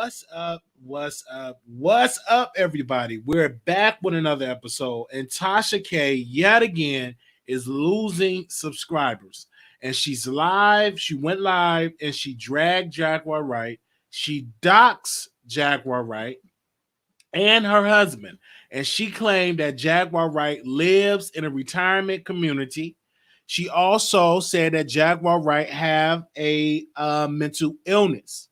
What's up? What's up? What's up, everybody? We're back with another episode, and Tasha K, yet again, is losing subscribers. And she's live. She went live and she dragged Jaguar Wright. She doxed Jaguar Wright and her husband. And she claimed that Jaguar Wright lives in a retirement community. She also said that Jaguar Wright have a mental illness.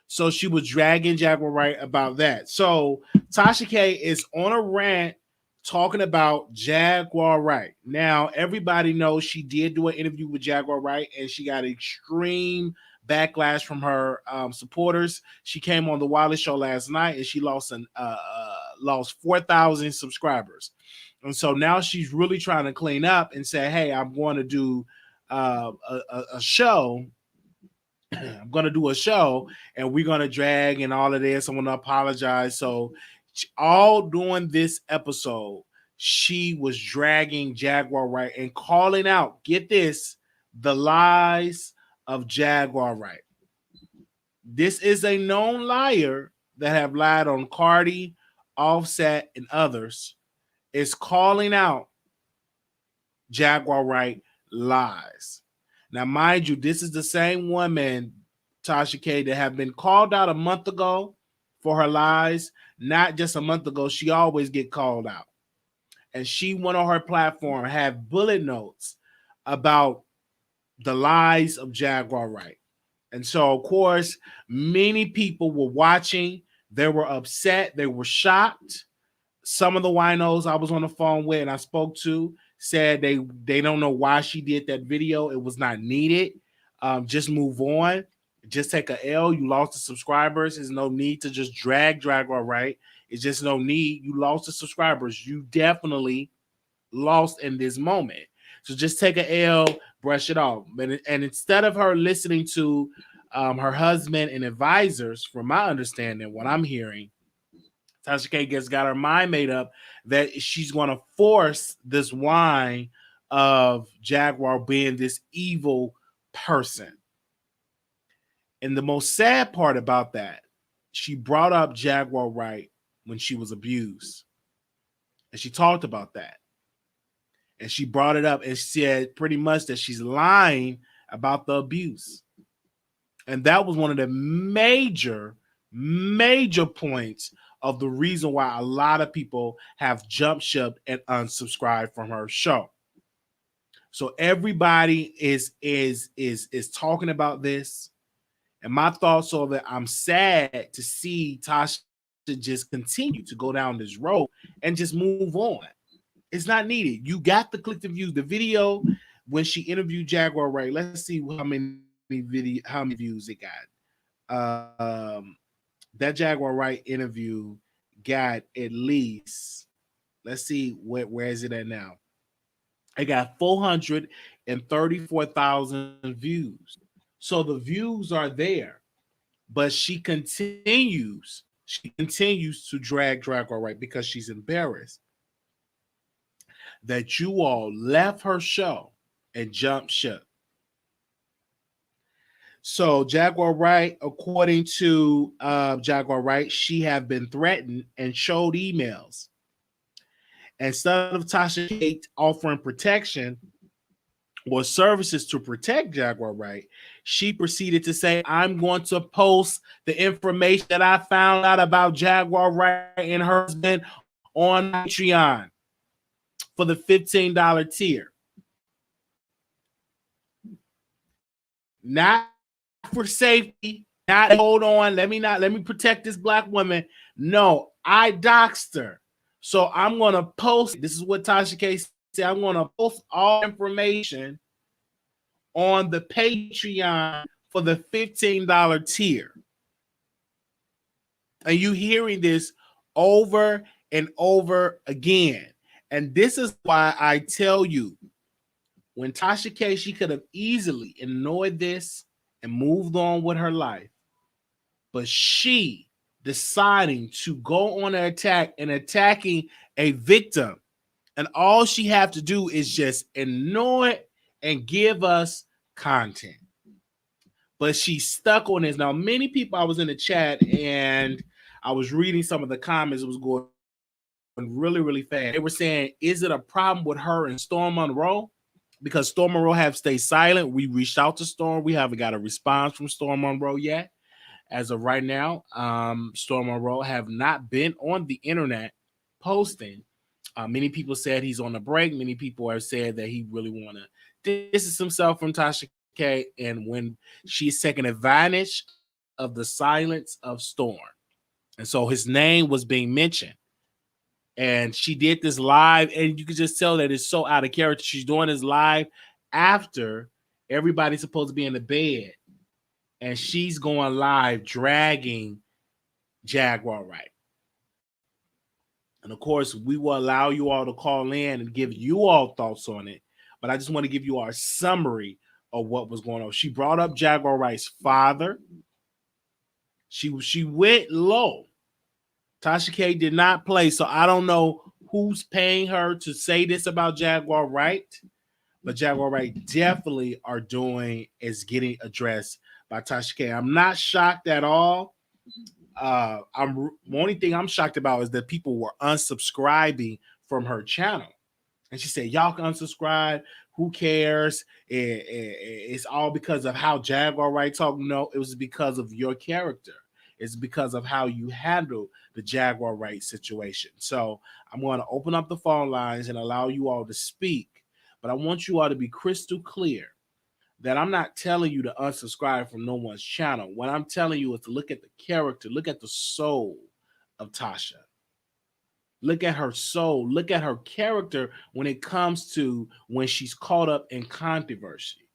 So she was dragging Jaguar Wright about that. So Tasha K is on a rant talking about Jaguar Wright. Now, everybody knows she did do an interview with Jaguar Wright, and she got extreme backlash from her supporters. She came on the Wiley Show last night, and she lost 4,000 subscribers. And so now she's really trying to clean up and say, hey, I'm going to do a show. I'm going to do a show and we're going to drag and all of this. I want to apologize. So all during this episode, she was dragging Jaguar Wright and calling out, get this, the lies of Jaguar Wright. This is a known liar that have lied on Cardi, Offset, and others. Is calling out Jaguar Wright lies. Now, mind you, this is the same woman, Tasha K, that have been called out a month ago for her lies. Not just a month ago. She always get called out. And she went on her platform, had bullet notes about the lies of Jaguar Wright. And so, of course, many people were watching. They were upset. They were shocked. Some of the winos I was on the phone with and I spoke to said they don't know why she did that video. It was not needed. Just move on. Just take a L. You lost the subscribers. There's no need to just drag Jaguar Wright. It's just no need. You lost the subscribers. You definitely lost in this moment. So just take a L, brush it off. And instead of her listening to her husband and advisors, from my understanding, what I'm hearing, Tasha K got her mind made up that she's going to force this wine of Jaguar being this evil person. And the most sad part about that, she brought up Jaguar Wright when she was abused. And she talked about that. And she brought it up and said pretty much that she's lying about the abuse. And that was one of the major points of the reason why a lot of people have jumped ship and unsubscribed from her show. So everybody is talking about this. And my thoughts are that I'm sad to see Tasha just continue to go down this road and just move on. It's not needed. You got the click to views. The video when she interviewed Jaguar Wright. Let's see how many views it got. That Jaguar Wright interview got at least, let's see, where is it at now? It got 434,000 views. So the views are there, but she continues to drag Jaguar Wright because she's embarrassed that you all left her show and jumped ship. So Jaguar Wright, according to Jaguar Wright, she have been threatened and showed emails. Instead of Tasha K offering protection, or services to protect Jaguar Wright, she proceeded to say, I'm going to post the information that I found out about Jaguar Wright and her husband on Patreon for the $15 tier. Not for safety, not hold on, let me protect this black woman. No, I doxed her. So I'm going to post, this is what Tasha K said, I'm going to post all information on the Patreon for the $15 tier. And you hearing this over and over again. And this is why I tell you, when Tasha K, she could have easily ignored this and moved on with her life. But she deciding to go on an attack and attacking a victim. And all she have to do is just ignore it and give us content. But she's stuck on this. Now, many people, I was in the chat and I was reading some of the comments. It was going really, really fast. They were saying, is it a problem with her and Storm Monroe? Because Storm Monroe have stayed silent. We reached out to Storm. We haven't got a response from Storm Monroe yet. As of right now, Storm Monroe have not been on the internet posting. Many people said he's on a break. Many people have said that he really want to distance himself from Tasha K. And when she's taking advantage of the silence of Storm. And so his name was being mentioned. And she did this live, and you could just tell that it's so out of character. She's doing this live after everybody's supposed to be in the bed. And she's going live dragging Jaguar Wright. And of course, we will allow you all to call in and give you all thoughts on it. But I just want to give you our summary of what was going on. She brought up Jaguar Wright's father. She went low. Tasha K did not play, so I don't know who's paying her to say this about Jaguar Wright, but Jaguar Wright definitely are doing is getting addressed by Tasha K. I'm not shocked at all. The only thing I'm shocked about is that people were unsubscribing from her channel, and she said, "Y'all can unsubscribe. Who cares? It's all because of how Jaguar Wright talk." No, it was because of your character. It's because of how you handle the Jaguar Wright situation. So I'm going to open up the phone lines and allow you all to speak. But I want you all to be crystal clear that I'm not telling you to unsubscribe from no one's channel. What I'm telling you is to look at the character, look at the soul of Tasha. Look at her soul, look at her character when it comes to when she's caught up in controversy.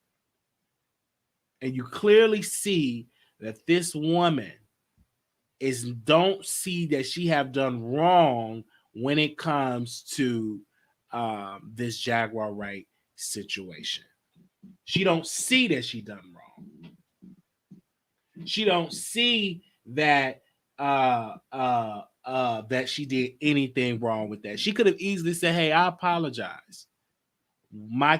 And you clearly see that this woman don't see that she have done wrong when it comes to this Jaguar Wright situation. She don't see that she done wrong. She don't see that that she did anything wrong with that. She could have easily said, "Hey, I apologize. My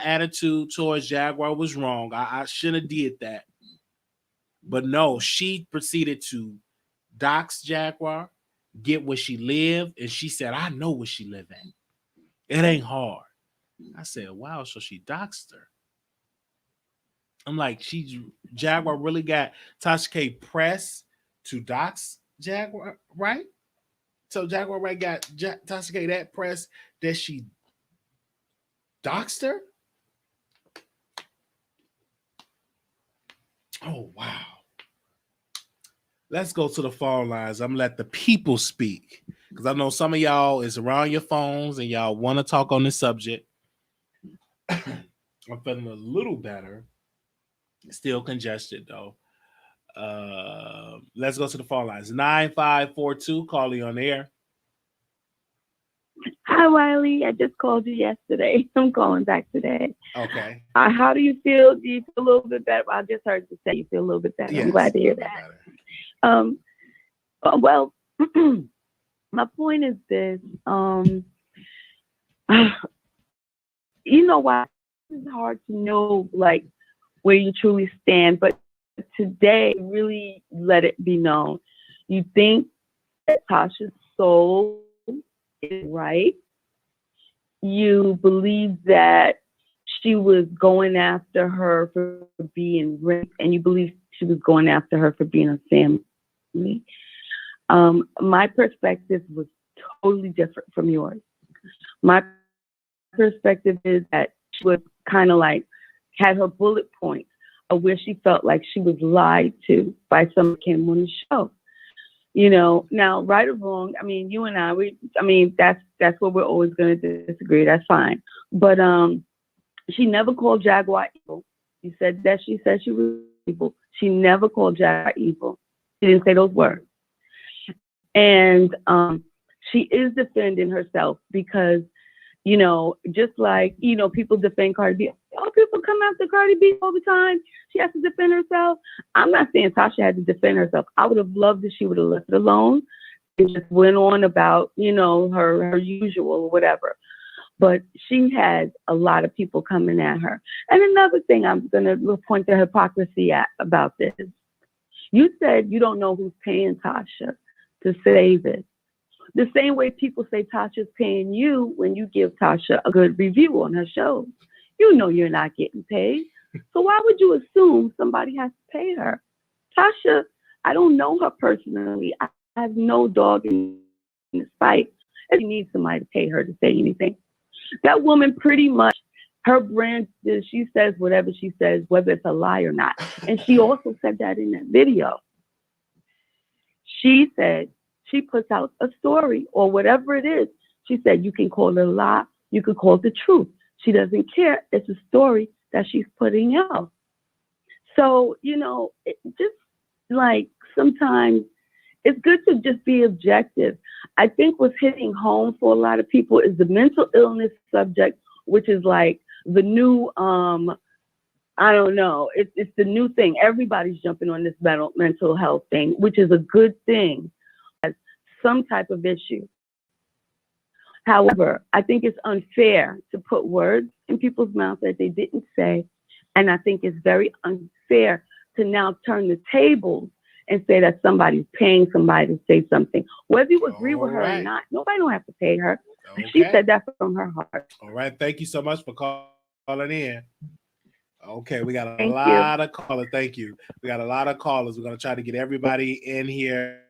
attitude towards Jaguar was wrong. I shouldn't have did that." But no, she proceeded to dox Jaguar, get where she lived, and she said, "I know where she live at. It ain't hard." I said, "Wow," so she doxed her. I'm like, Jaguar really got Tasha K press to dox Jaguar, right? So Jaguar Wright got Tasha K that press that she doxed her. Oh, wow. Let's go to the phone lines. I'm going to let the people speak because I know some of y'all is around your phones and y'all want to talk on this subject. I'm feeling a little better. Still congested, though. Let's go to the phone lines. 9542, call you on air. Hi, Wiley. I just called you yesterday. I'm calling back today. Okay. How do you feel? Do you feel a little bit better? I just heard you say you feel a little bit better. Yes, I'm glad to hear that. Well, my point is this. You know why? It's hard to know, like, where you truly stand. But today, really let it be known. You think that Tasha's soul is right. You believe that she was going after her for being raped, and you believe she was going after her for being a family. My perspective was totally different from yours. My perspective is that she was kind of like had her bullet points of where she felt like she was lied to by someone who came on the show. You know, now right or wrong, I mean, you and I mean, that's what we're always going to disagree. That's fine. But she never called Jaguar evil. You said that she said she was evil. She never called Jaguar evil. She didn't say those words. And she is defending herself because, you know, just like, you know, people defend Cardi B. Oh, people come after Cardi B all the time. She has to defend herself. I'm not saying Tasha had to defend herself. I would have loved if she would have left it alone and just went on about, you know, her usual or whatever. But she had a lot of people coming at her. And another thing I'm going to point to hypocrisy about this. You said you don't know who's paying Tasha to say this. The same way people say Tasha's paying you when you give Tasha a good review on her show. You know you're not getting paid. So why would you assume somebody has to pay her? Tasha, I don't know her personally. I have no dog in this fight. If you need somebody to pay her to say anything. That woman pretty much, her brand is she says whatever she says, whether it's a lie or not. And she also said that in that video. She said, she puts out a story or whatever it is. She said, you can call it a lie. You can call it the truth. She doesn't care. It's a story that she's putting out. So, you know, it just like sometimes it's good to just be objective. I think what's hitting home for a lot of people is the mental illness subject, which is like the new, I don't know, it's the new thing. Everybody's jumping on this mental health thing, which is a good thing. Some type of issue. However, I think it's unfair to put words in people's mouths that they didn't say. And I think it's very unfair to now turn the tables and say that somebody's paying somebody to say something. Whether you agree with her or not, nobody don't have to pay her. Okay. She said that from her heart. All right. Thank you so much for calling in. Okay, we got a lot of callers. Thank you. We got a lot of callers. We're going to try to get everybody in here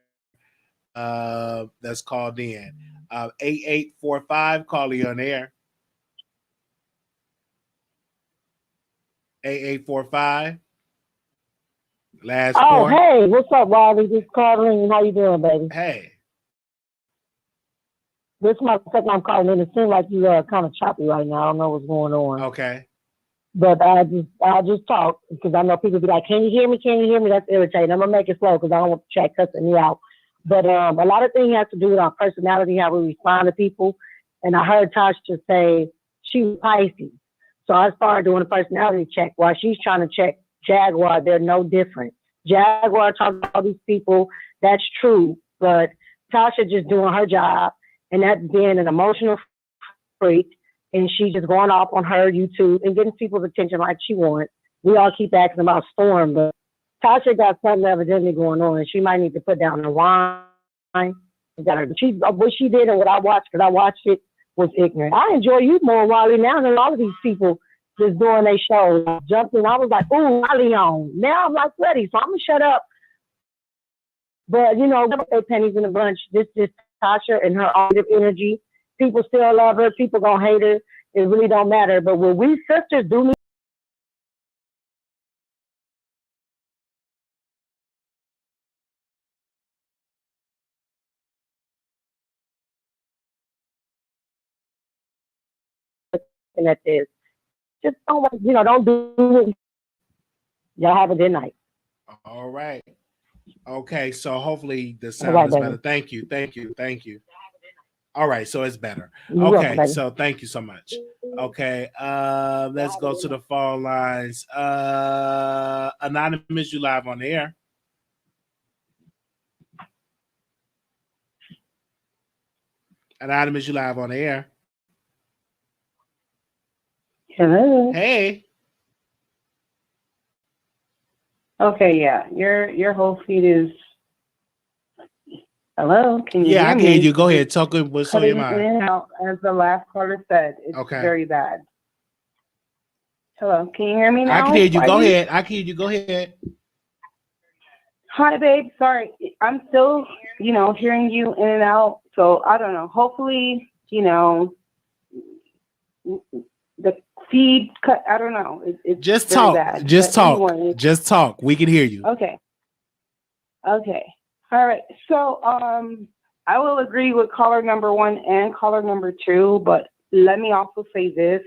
that's called in. 8845, call you on air. 8845. Last call. Hey, what's up, Wiley? This is Carlene. How you doing, baby? Hey. This is my second time calling in. It seems like you are kind of choppy right now. I don't know what's going on. Okay. But I just talk because I know people be like, can you hear me? Can you hear me? That's irritating. I'm going to make it slow because I don't want the chat cussing me out. But a lot of things have to do with our personality, how we respond to people. And I heard Tasha say she was Pisces. So I started doing a personality check while she's trying to check Jaguar. They're no different. Jaguar talks to all these people. That's true. But Tasha just doing her job. And that's being an emotional freak. And she's just going off on her YouTube and getting people's attention like she wants. We all keep asking about Storm, but Tasha got something evidently going on, and she might need to put down the wine. What she did and what I watched, because I watched it, was ignorant. I enjoy you more, Wiley, now than all of these people just doing their shows. Jumped in, I was like, ooh, Wiley on. Now I'm like, ready, so I'm going to shut up. But, you know, they pennies in a bunch. This is Tasha and her positive energy. People still love her. People gonna hate her. It really don't matter. But when we sisters do me, at this, just don't do it. Y'all have a good night. All right. Okay. So hopefully the sound is better. Thank you. All right, so it's better. Okay, so thank you so much. Okay, let's go to the phone lines. Anonymous, you live on the air. Anonymous, you live on the air. Hello. Hey. Okay, yeah, your whole feed is. Hello, can you hear me? I can hear you. Go ahead. Talk what's on your mind. In and out, as the last caller said, it's very bad. Hello, can you hear me now? I can hear you. Go Wiley? ahead. I can hear you. Go ahead. Hi, babe. Sorry, I'm still, hearing you in and out. So I don't know. Hopefully, the feed cut. I don't know. It's Just very talk. bad. Just But talk. anyway, Just talk. We can hear you. okay. Okay. All right. So I will agree with caller number 1 and caller number 2, but let me also say this.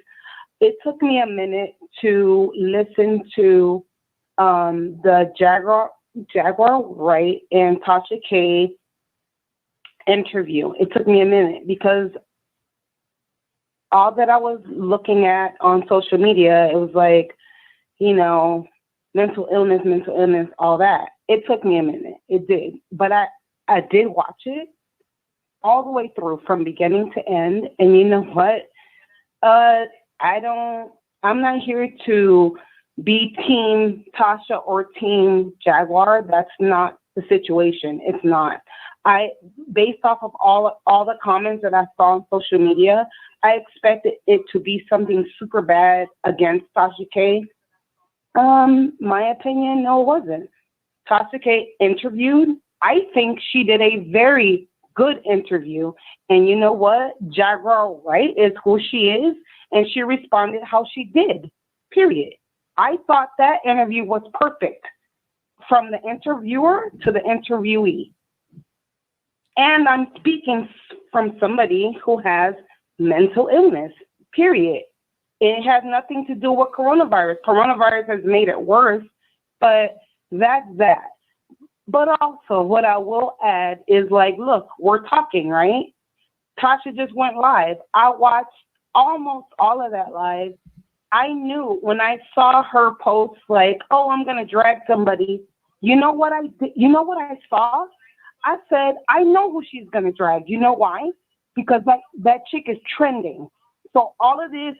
It took me a minute to listen to the Jaguar Wright and Tasha K interview. It took me a minute because all that I was looking at on social media, it was like, mental illness, all that. It took me a minute. It did. But I did watch it all the way through from beginning to end. And you know what? I'm not here to be team Tasha or team Jaguar. That's not the situation. It's not. Based off of all the comments that I saw on social media, I expected it to be something super bad against Tasha K. My opinion, no, it wasn't. Tasha K interviewed. I think she did a very good interview. And you know what? Jaguar Wright is who she is, and she responded how she did, period. I thought that interview was perfect from the interviewer to the interviewee. And I'm speaking from somebody who has mental illness, period. It has nothing to do with coronavirus. Coronavirus has made it worse, but that's that. But also, what I will add is look, we're talking, right? Tasha just went live. I watched almost all of that live. I knew when I saw her post I'm going to drag somebody. You know what I did? You know what I saw? I said, I know who she's going to drag. You know why? Because that chick is trending. So all of this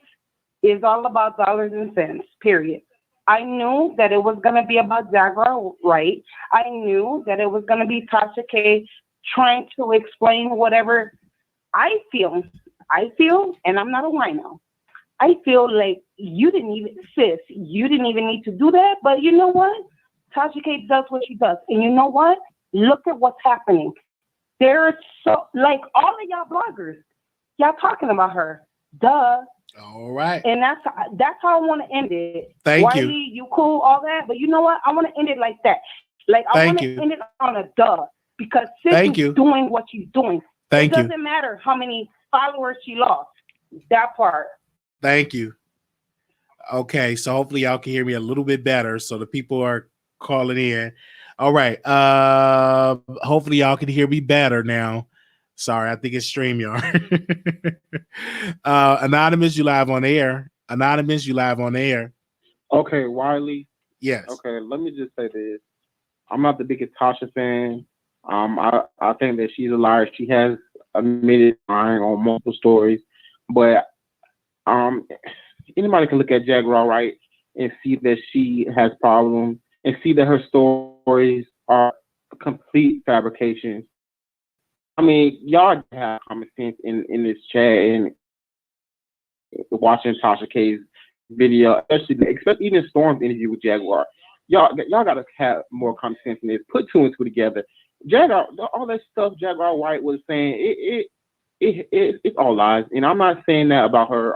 is all about dollars and cents, period. I knew that it was going to be about Jaguar Wright. I knew that it was going to be Tasha K trying to explain whatever I feel, and I'm not a wino. I feel like you didn't even need to do that. But you know what? Tasha K does what she does. And you know what? Look at what's happening. There's all of y'all bloggers, y'all talking about her. Duh. All right. And that's how I want to end it. Thank Wiley, you cool, all that. But you know what? I want to end it like that. I want to end it on a duh. Because Sis is doing what she's doing. It doesn't matter how many followers she lost. That part. Thank you. Okay, so hopefully y'all can hear me a little bit better. So the people are calling in. All right. Hopefully y'all can hear me better now. Sorry, I think it's StreamYard. Anonymous, you live on air. Anonymous, you live on air. Okay, Wiley. Yes. Okay, let me just say this. I'm not the biggest Tasha fan. I think that she's a liar. She has admitted lying on multiple stories, but anybody can look at Jaguar Wright and see that she has problems and see that her stories are complete fabrications. I mean, y'all have common sense in this chat and watching Tasha K's video, especially even Storm's interview with Jaguar. Y'all gotta have more common sense in this. Put 2 and 2 together. Jaguar, all that stuff Jaguar Wright was saying, it's all lies. And I'm not saying that about her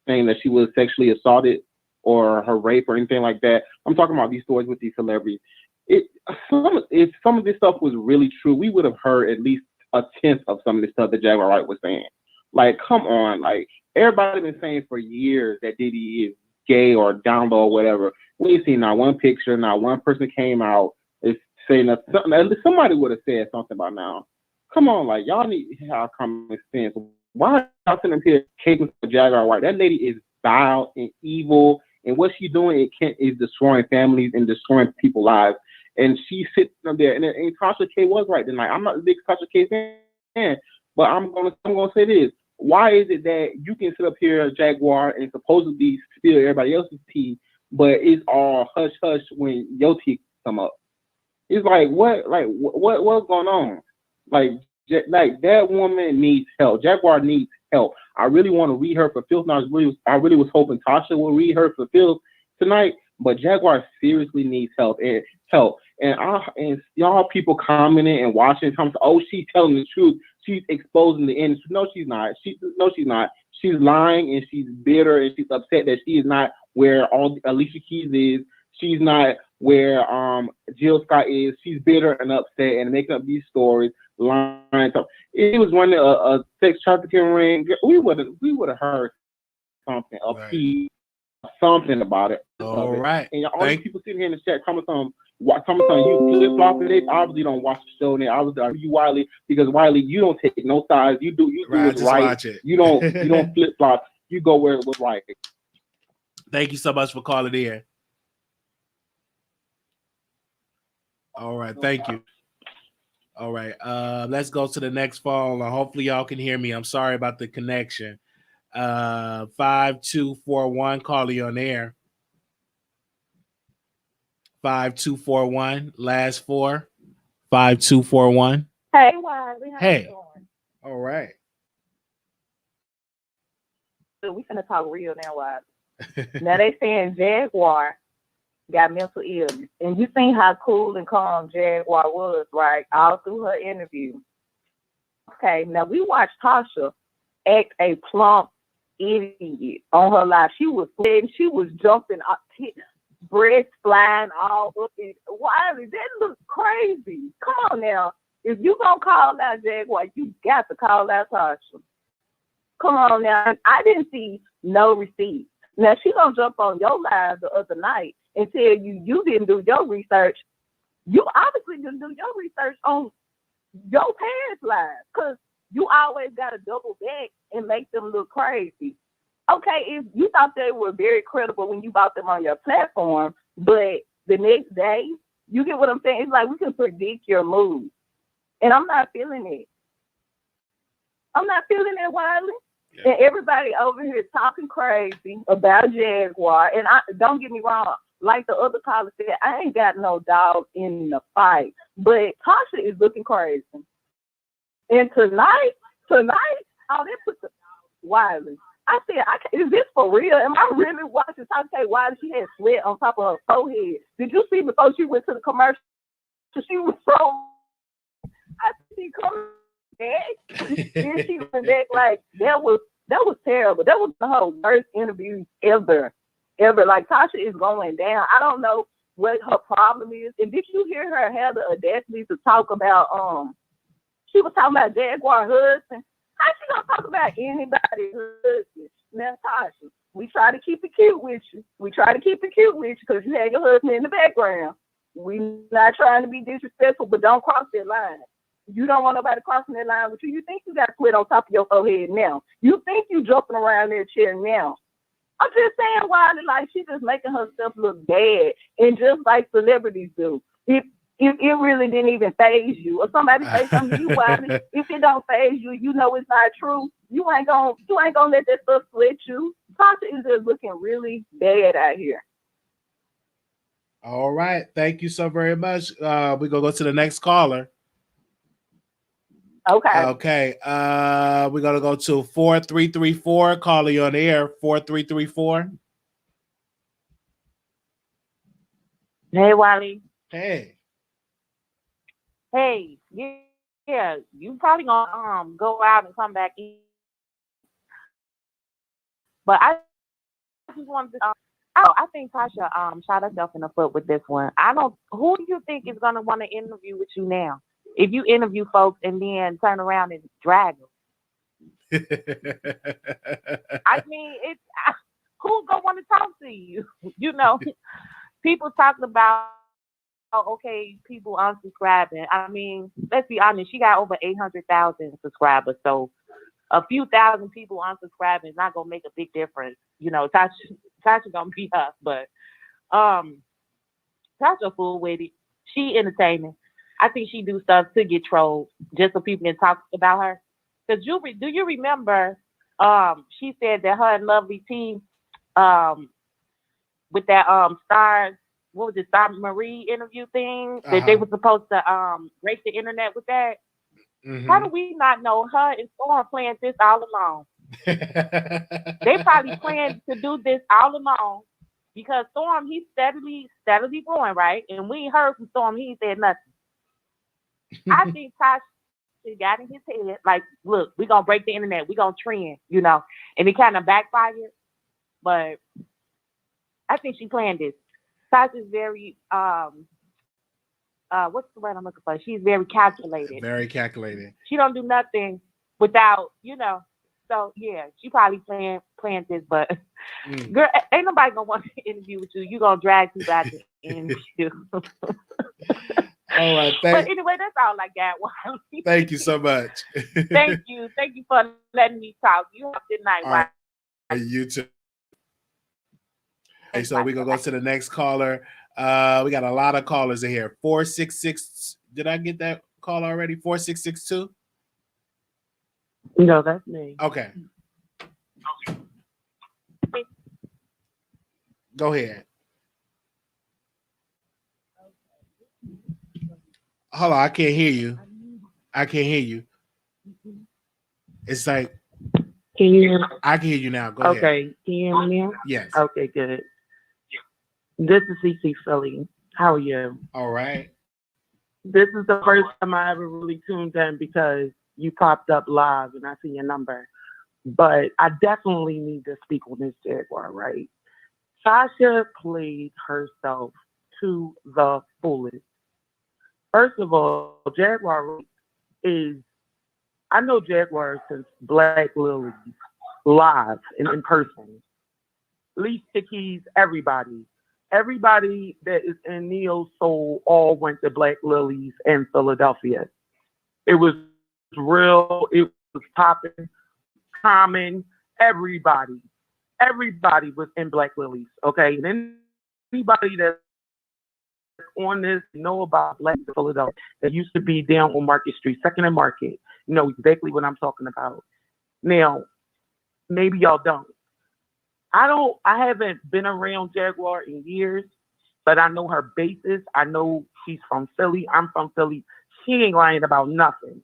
saying that she was sexually assaulted or her rape or anything like that. I'm talking about these stories with these celebrities. If some of this stuff was really true, we would have heard at least a tenth of some of the stuff that Jaguar Wright was saying. Come on, everybody been saying for years that Diddy is gay or down low or whatever. We ain't seen not one picture, not one person came out is saying that somebody would have said something by now. Come on, y'all need to have common sense. Why are y'all sitting up here caping for Jaguar Wright? That lady is vile and evil, and what she's doing is destroying families and destroying people's lives. And she's sitting up there, and Tasha K was right tonight. I'm not a big Tasha K fan, but I'm gonna say this. Why is it that you can sit up here, Jaguar, and supposedly steal everybody else's tea, but it's all hush hush when your tea come up? It's what's going on? That woman needs help. Jaguar needs help. I really want to read her for filth. And I really was hoping Tasha will read her for filth tonight. But Jaguar seriously needs help. And y'all people commenting and watching, oh, she's telling the truth. She's exposing the industry. No, she's not. She's not. She's lying and she's bitter and she's upset that she is not where Alicia Keys is. She's not where Jill Scott is. She's bitter and upset and making up these stories, lying. It was running a sex trafficking ring. We would have heard something, something about it. All right. And all these people sitting here in the chat, some you flip flopping. They obviously don't watch the show. And they obviously you Wiley, because Wiley, you don't take no sides. You do it right. Watch it. You don't flip flop. You go where it was right. Thank you so much for calling in. All right, thank you. All right, let's go to the next phone. Hopefully y'all can hear me. I'm sorry about the connection. 5241, call you on air. 5241, last four. 5241. Hey, Wiley. How Hey. you doing? All right. We finna talk real now, Wiley. Now they saying Jaguar got mental illness. And you seen how cool and calm Jaguar was, right? All through her interview. Okay, now we watched Tasha act a plump idiot on her live. She was sweating, she was jumping up, breasts flying all up. Wiley, that looks crazy. Come on now. If you gonna call out Jaguar, you got to call out Tasha. Come on now. I didn't see no receipts. Now she gonna jump on your live the other night and tell you didn't do your research. You obviously didn't do your research on your past lives, because you always gotta double back and make them look crazy. Okay, if you thought they were very credible when you bought them on your platform, but the next day, you get what I'm saying? It's like we can predict your mood. And I'm not feeling it. I'm not feeling it, Wiley. Yeah. And everybody over here talking crazy about Jaguar. And don't get me wrong, like the other caller said, I ain't got no dog in the fight. But Tasha is looking crazy. And tonight, oh, they put the Wiley. I said, is this for real? Am I really watching Tasha K? Wiley? She had sweat on top of her forehead. Did you see before she went to the commercial? She was so. I see coming back. Then she went back like that was terrible. That was the whole worst interview ever. Like Tasha is going down. I don't know what her problem is. And did you hear her have the audacity to talk about she was talking about Jaguar husband? How she gonna talk about anybody's husband? Now Tasha, we try to keep it cute with you. Because you had your husband in the background. We not trying to be disrespectful, but don't cross that line. You don't want nobody crossing that line with you. You think you got sweat on top of your forehead now. You think you jumping around that chair now. I'm just saying, Wiley, like she just making herself look bad, and just like celebrities do. If it really didn't even faze you, or somebody say something to you, Wiley, if it don't faze you, you know it's not true. You ain't gonna let that stuff sweat you. Tasha is just looking really bad out here. All right, thank you so very much. We're gonna go to the next caller. Okay. We're gonna go to 4334. Call you on the air. 4334. Hey, Wiley. Hey, yeah, you probably gonna go out and come back in. But I just wanted to. I think Tasha shot herself in the foot with this one. Who do you think is gonna want to interview with you now? If you interview folks and then turn around and drag them. I mean, who's gonna want to talk to you? You know, people talking about, okay, people unsubscribing. I mean, let's be honest, she got over 800,000 subscribers, so a few thousand people unsubscribing is not gonna make a big difference. You know, Tasha gonna be us, but Tasha fool with it. She entertaining. I think she do stuff to get trolled just so people can talk about her. Because do you remember she said that her and Lovely T with that Star Marie interview thing that they were supposed to break the internet with that? Mm-hmm. How do we not know her and Storm planned this all along? They probably planned to do this all along because Storm, he's steadily growing, right? And we ain't heard from Storm. He ain't said nothing. I think Tasha got in his head, like, look, we're going to break the internet. We're going to trend, you know. And it kind of backfired. But I think she planned this. Tasha's very, what's the word I'm looking for? She's very calculated. Very calculated. She don't do nothing without, you know. So yeah, she probably planned this, but girl, ain't nobody gonna want to interview with you. You gonna drag people out to interview. All right, but anyway, that's all I got. Wiley. Thank you so much. Thank you for letting me talk. You have a good night, Wiley. Right, you too. Okay, so we're gonna go to the next caller. We got a lot of callers in here. 466. Did I get that call already? 4662. No, that's me. Okay. Go ahead. Hold on, I can't hear you. I can't hear you. It's like, Can you hear me? I can hear you now. Go ahead. Okay, can you hear me now? Yes. Okay, good. This is CC Philly. How are you? All right. This is the first time I ever really tuned in because you popped up live and I see your number. But I definitely need to speak on this Jaguar, right? Tasha played herself to the fullest. First of all, Jaguar Wright is, I know Jaguar since Black Lily live and in person. Alicia Keys, everybody. Everybody that is in Neo Soul all went to Black Lilies in Philadelphia. It was real, it was popping, Common, everybody was in Black Lilies, okay? And anybody that's on this know about Black Philadelphia that used to be down on Market Street, Second and Market, you know exactly what I'm talking about. Now, maybe y'all don't. I haven't been around Jaguar in years, but I know her basis. I know she's from Philly. I'm from Philly. She ain't lying about nothing.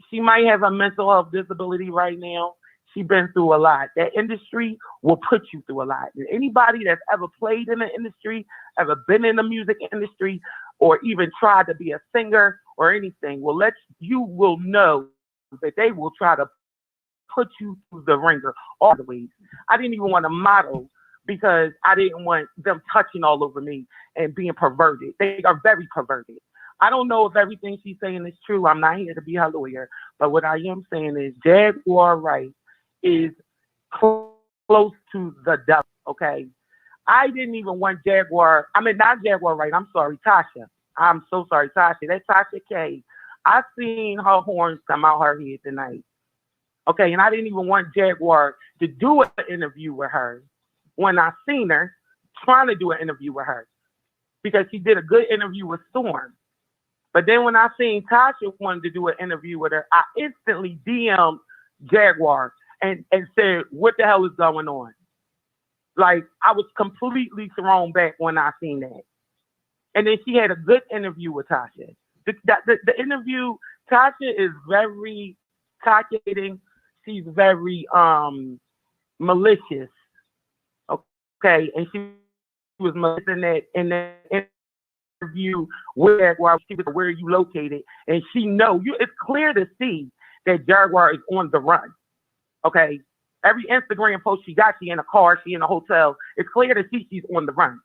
She might have a mental health disability right now. She's been through a lot. That industry will put you through a lot. And anybody that's ever played in the industry, ever been in the music industry, or even tried to be a singer or anything, you will know that they will try to put you through the ringer all the ways. I didn't even want to model because I didn't want them touching all over me and being perverted. They are very perverted. I don't know if everything she's saying is true. I'm not here to be her lawyer. But what I am saying is Jaguar Wright is close to the devil, okay? I didn't even want not Jaguar Wright. I'm sorry, Tasha. I'm so sorry, Tasha. That's Tasha K. I seen her horns come out her head tonight. Okay, and I didn't even want Jaguar to do an interview with her when I seen her trying to do an interview with her because she did a good interview with Storm. But then when I seen Tasha wanted to do an interview with her, I instantly DM'd Jaguar and said, what the hell is going on? Like, I was completely thrown back when I seen that. And then she had a good interview with Tasha. The interview, Tasha is very calculating. She's very malicious. Okay, and she was malicious in that interview where she was where you located, and she know you. It's clear to see that Jaguar is on the run. Okay, every Instagram post she got, she in a car, she in a hotel. It's clear to see she's on the run.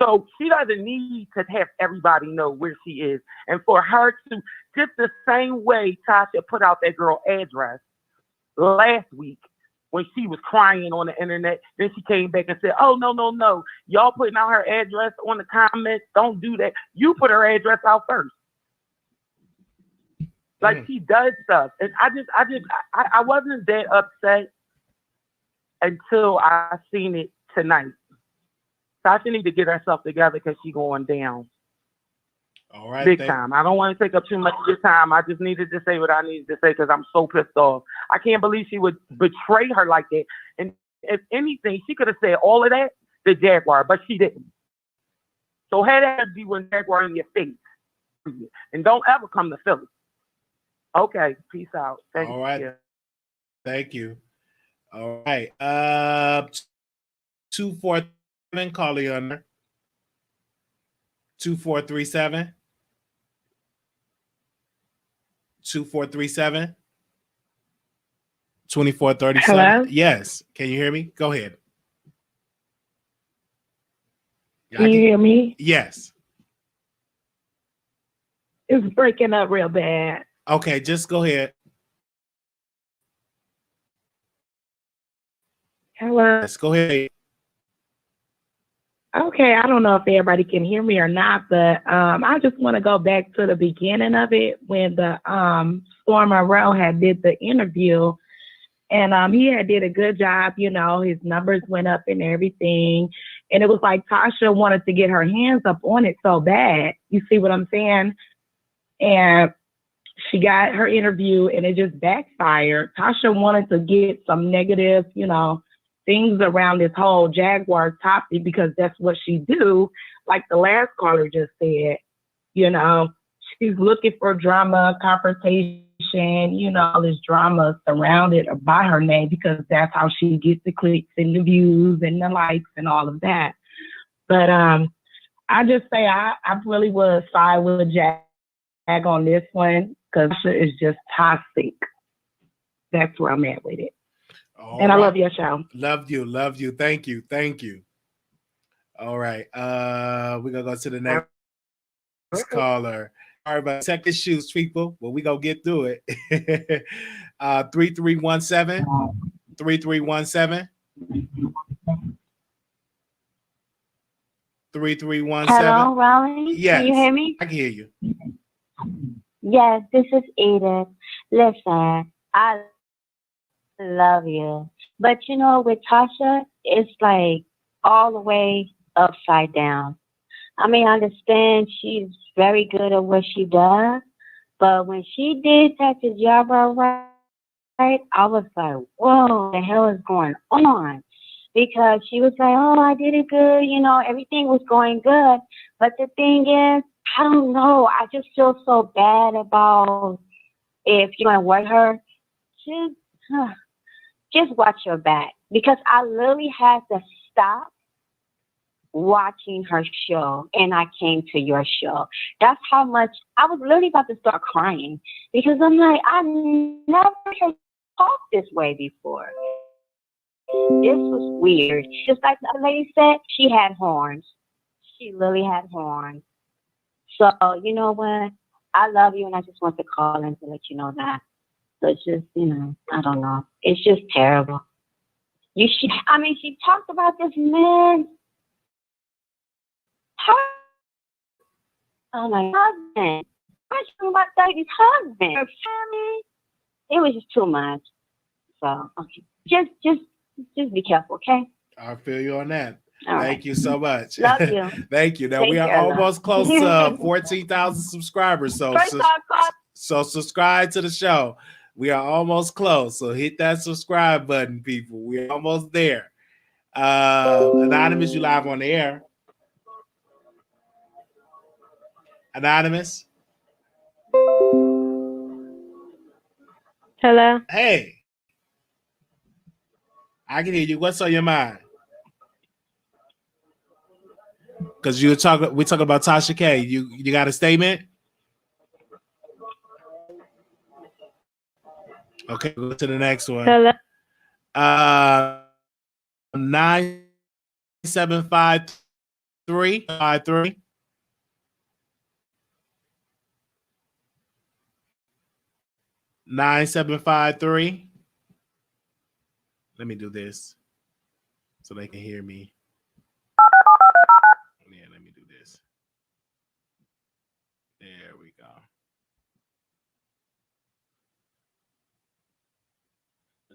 So she doesn't need to have everybody know where she is, and for her to just the same way Tasha put out that girl address last week when she was crying on the internet. Then she came back and said, oh, no. Y'all putting out her address on the comments. Don't do that. You put her address out first. Like she does stuff. And I wasn't that upset until I seen it tonight. Tasha need to get herself together because she's going down. All right. Big time. I don't want to take up too much of your time. I just needed to say what I needed to say because I'm so pissed off. I can't believe she would betray her like that. And if anything, she could have said all of that to Jaguar, but she didn't. So had that be when Jaguar in your face. And don't ever come to Philly. Okay, peace out. Thank you. All right. Thank you. All right. 247, call you on there. 2437. 2437. 2437. Hello? Yes. Can you hear me? Go ahead. Can you hear me? Yes. It's breaking up real bad. Okay, just go ahead. Hello? Let's go ahead. Okay, I don't know if everybody can hear me or not, but I just want to go back to the beginning of it when the Storm Monroe had did the interview, and he had did a good job. You know, his numbers went up and everything, and it was like Tasha wanted to get her hands up on it so bad. You see what I'm saying? And she got her interview, and it just backfired. Tasha wanted to get some negative, you know, things around this whole Jaguar topic because that's what she do. Like the last caller just said, you know, she's looking for drama, confrontation, you know, all this drama surrounded by her name because that's how she gets the clicks and the views and the likes and all of that. But I just say I really would side with Jag on this one because is just toxic. That's where I'm at with it. All and right. I love your show. Love you. Thank you. All right. We're gonna go to the next caller. All right, but check the shoes, people. Well, we gonna get through it. 3317. 3317. 3317. Hello, Raleigh. Yes. Can you hear me? I can hear you. Yes, this is Edith. Listen, I love you. But you know, with Tasha, it's like all the way upside down. I mean, I understand she's very good at what she does, but when she did that to Jaguar Wright, I was like, whoa, what the hell is going on? Because she was like, oh, I did it good, you know, everything was going good. But the thing is, I don't know, I just feel so bad about if you're going to work her, just watch your back. Because I literally had to stop watching her show and I came to your show. That's how much I was literally about to start crying because I'm like, I never heard talk this way before. This was weird. Just like the other lady said, she had horns. She literally had horns. So, you know what? I love you and I just want to call in to let you know that. So it's just, you know, I don't know. It's just terrible. She talked about this man. Oh my husband. I'm talking about David's husband. Her family. It was just too much. So okay. Just be careful, okay? I feel you on that. All Thank right. you so much. Love you. Thank you. Now Take we are care, almost love. close to 14,000 subscribers. So subscribe to the show. We are almost close. So hit that subscribe button, people. We're almost there. Anonymous, you live on the air. Anonymous. Hello. Hey. I can hear you. What's on your mind? Because we're talking about Tasha K. You got a statement? Okay, go to the next one. Hello. 9753 53. 9753. Let me do this so they can hear me. Yeah, let me do this. There we go.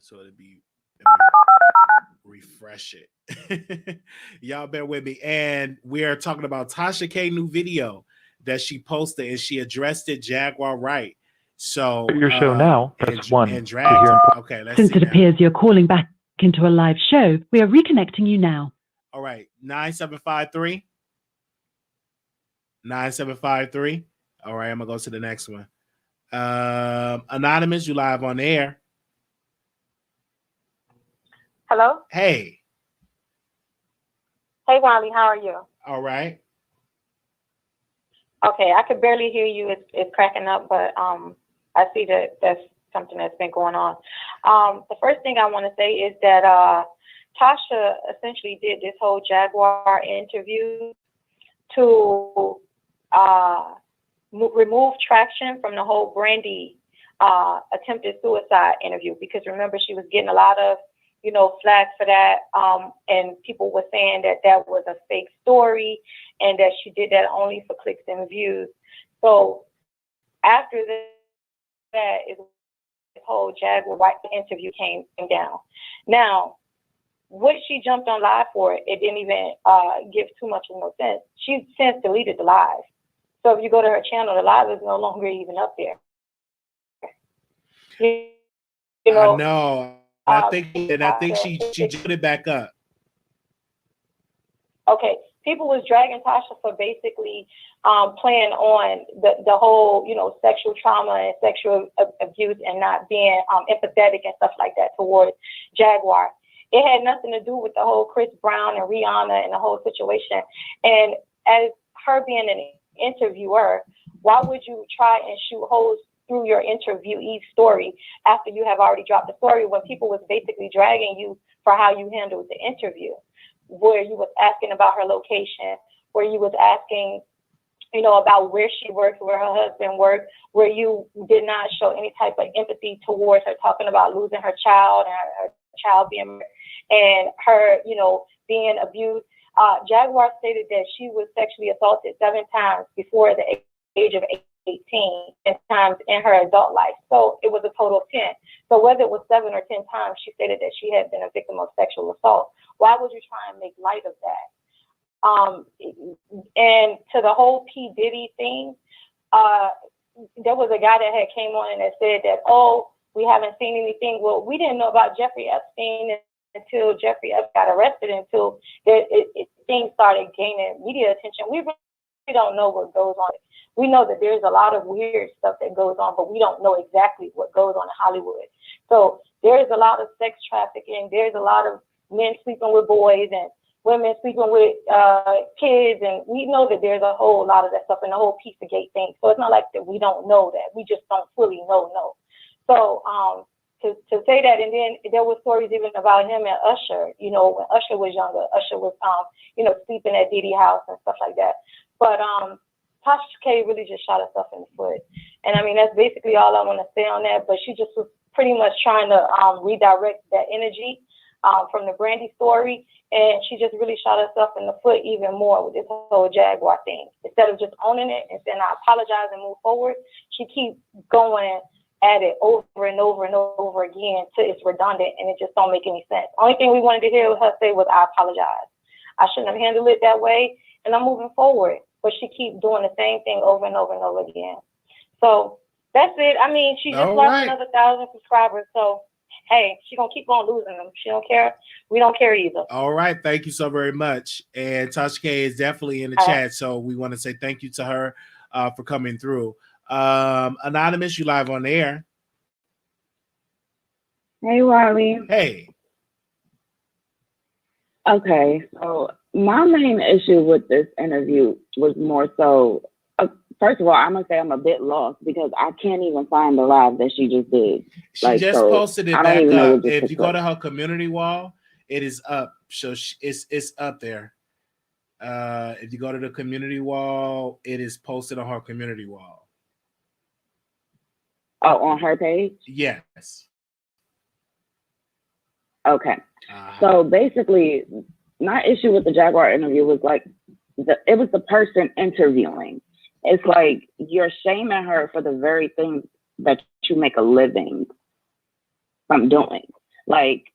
So it'll be, refresh it. Y'all bear with me. And we are talking about Tasha K new video that she posted, and she addressed it Jaguar Wright. So your show now, press 1 and to hear. Okay, let's Since see it now. appears you're calling back into a live show, we are reconnecting you now. All right, 9753. 9753. All right, I'm gonna go to the next one. Anonymous, you live on the air. Hello? Hey. Hey, Wiley, how are you? All right. Okay, I could barely hear you. It's cracking up, but I see that that's something that's been going on. The first thing I want to say is that Tasha essentially did this whole Jaguar interview to remove traction from the whole Brandy attempted suicide interview, because remember, she was getting a lot of flack for that, and people were saying that that was a fake story and that she did that only for clicks and views. So after that is this whole Jaguar Wright interview came down. Now, what she jumped on live for, it didn't even give too much of no sense. She's since deleted the live. So if you go to her channel, the live is no longer even up there. You know, I know. I think she jumped it back up. Okay, people was dragging Tasha for basically playing on the whole, sexual trauma and sexual abuse and not being empathetic and stuff like that towards Jaguar. It had nothing to do with the whole Chris Brown and Rihanna and the whole situation. And as her being an interviewer, why would you try and shoot holes through your interviewee's story after you have already dropped the story, when people was basically dragging you for how you handled the interview, where you was asking about her location, where you was asking, about where she worked, where her husband worked, where you did not show any type of empathy towards her, talking about losing her child and her child being, and her, being abused. Jaguar stated that she was sexually assaulted 7 times before the age of 18 and times in her adult life. So it was a total of 10. So whether it was 7 or 10 times, she stated that she had been a victim of sexual assault. Why would you try and make light of that? And to the whole P. Diddy thing, there was a guy that had came on and that said that, we haven't seen anything. Well, we didn't know about Jeffrey Epstein until Jeffrey Epstein got arrested, until things started gaining media attention. We really don't know what goes on. We know that there's a lot of weird stuff that goes on, but we don't know exactly what goes on in Hollywood. So there's a lot of sex trafficking. There's a lot of men sleeping with boys and women sleeping with kids. And we know that there's a whole lot of that stuff and the whole Pizzagate thing. So it's not like that we don't know that. We just don't fully know. So to say that, and then there were stories even about him and Usher, when Usher was younger. Usher was, sleeping at Diddy's house and stuff like that. But Tasha K really just shot herself in the foot. And I mean, that's basically all I want to say on that. But she just was pretty much trying to redirect that energy from the Brandy story. And she just really shot herself in the foot even more with this whole Jaguar thing. Instead of just owning it and saying, I apologize and move forward, she keeps going at it over and over and over again till it's redundant and it just don't make any sense. Only thing we wanted to hear her say was, I apologize. I shouldn't have handled it that way, and I'm moving forward. But she keeps doing the same thing over and over and over again. So that's it. I mean, she just lost another 1,000 subscribers. So, hey, she's going to keep on losing them. She don't care. We don't care either. All right. Thank you so very much. And Tasha K is definitely in the chat. So we want to say thank you to her for coming through. Anonymous, you live on the air. Hey, Wiley. Hey. Okay, so my main issue with this interview was more so, first of all, I'm going to say I'm a bit lost because I can't even find the live that she just did. She just posted it back up. If you go to her community wall, it is up. So it's up there. If you go to the community wall, it is posted on her community wall. Oh, on her page? Yes. Okay. So basically, my issue with the Jaguar interview was like, it was the person interviewing. It's like you're shaming her for the very thing that you make a living from doing. Like,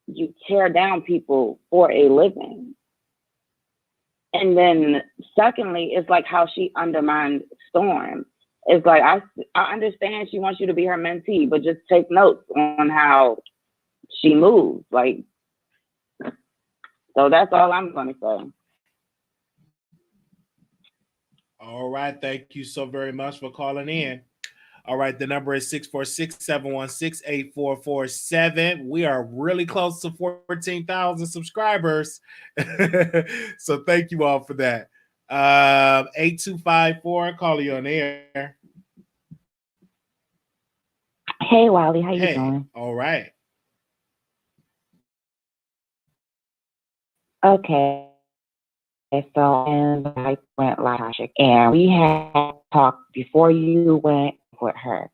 you tear down people for a living. And then secondly, it's like how she undermined Storm. It's like, I understand she wants you to be her mentee, but just take notes on how she moves. Like, so that's all I'm going to say. All right. Thank you so very much for calling in. All right, the number is 646-716-8447. We are really close to 14,000 subscribers. So thank you all for that. 8254, call you on air. Hey, Wiley, how you doing? All right. Okay. So, and I went live, and we had talked before you went with her.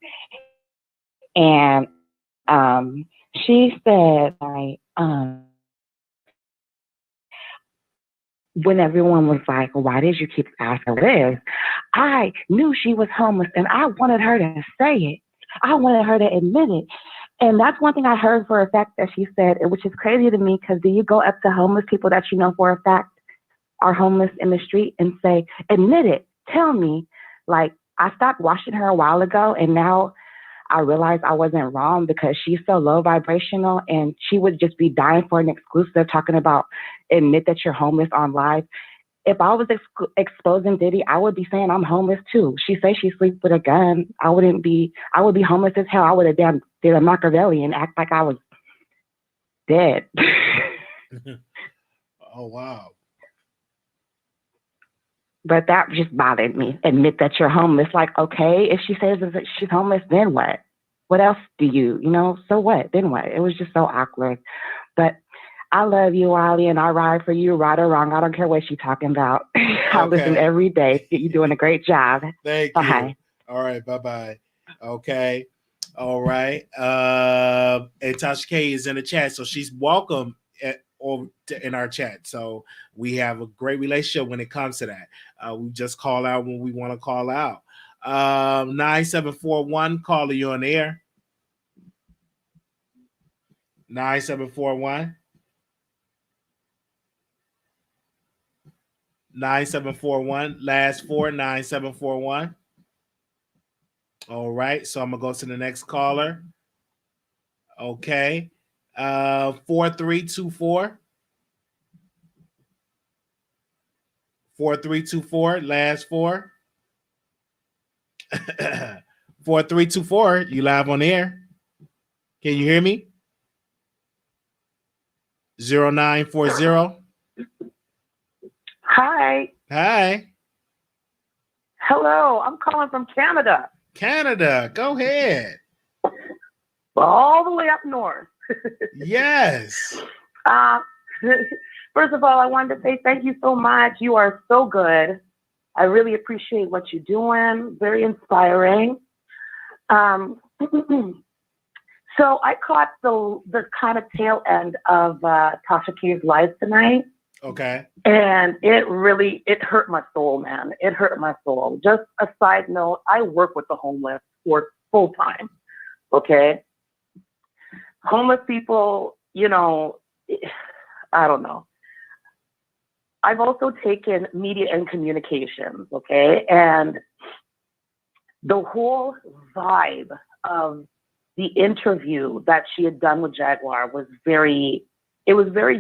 And she said, when everyone was like, why did you keep asking this? I knew she was homeless, and I wanted her to say it. I wanted her to admit it. And that's one thing I heard for a fact that she said, which is crazy to me, because do you go up to homeless people that you know for a fact are homeless in the street and say, admit it, tell me? Like, I stopped watching her a while ago, and now I realized I wasn't wrong, because she's so low vibrational, and she would just be dying for an exclusive talking about admit that you're homeless on live. If I was exposing Diddy, I would be saying I'm homeless too. She says she sleeps with a gun. I would be homeless as hell. I would have did a Machiavelli and act like I was dead. Oh, wow. But that just bothered me. Admit that you're homeless. Like, okay, if she says that she's homeless, then what? What else do you know? So what? Then what? It was just so awkward. But I love you, Wiley, and I ride for you, right or wrong. I don't care what she's talking about. I listen every day. You're doing a great job. Thank Bye. you. All right, bye-bye. Okay. All right. And Tasha K is in the chat, so she's welcome in our chat. So we have a great relationship when it comes to that. We just call out when we want to call out. 9741, caller, you on air. 9741. 9741, last 4, 9741. All right, so I'm gonna go to the next caller. Okay. 4324. 4324, last 4. 4324, you live on air. Can you hear me? 0940. Hi. Hi. Hello. I'm calling from Canada. Canada. Go ahead. All the way up north. Yes. First of all, I wanted to say thank you so much. You are so good. I really appreciate what you're doing. Very inspiring. So I caught the kind of tail end of Tasha K's live tonight. Okay. And it hurt my soul, man. It hurt my soul. Just a side note, I work with the homeless for full time. Okay. Homeless people, you know, I don't know. I've also taken media and communications, okay? And the whole vibe of the interview that she had done with Jaguar was very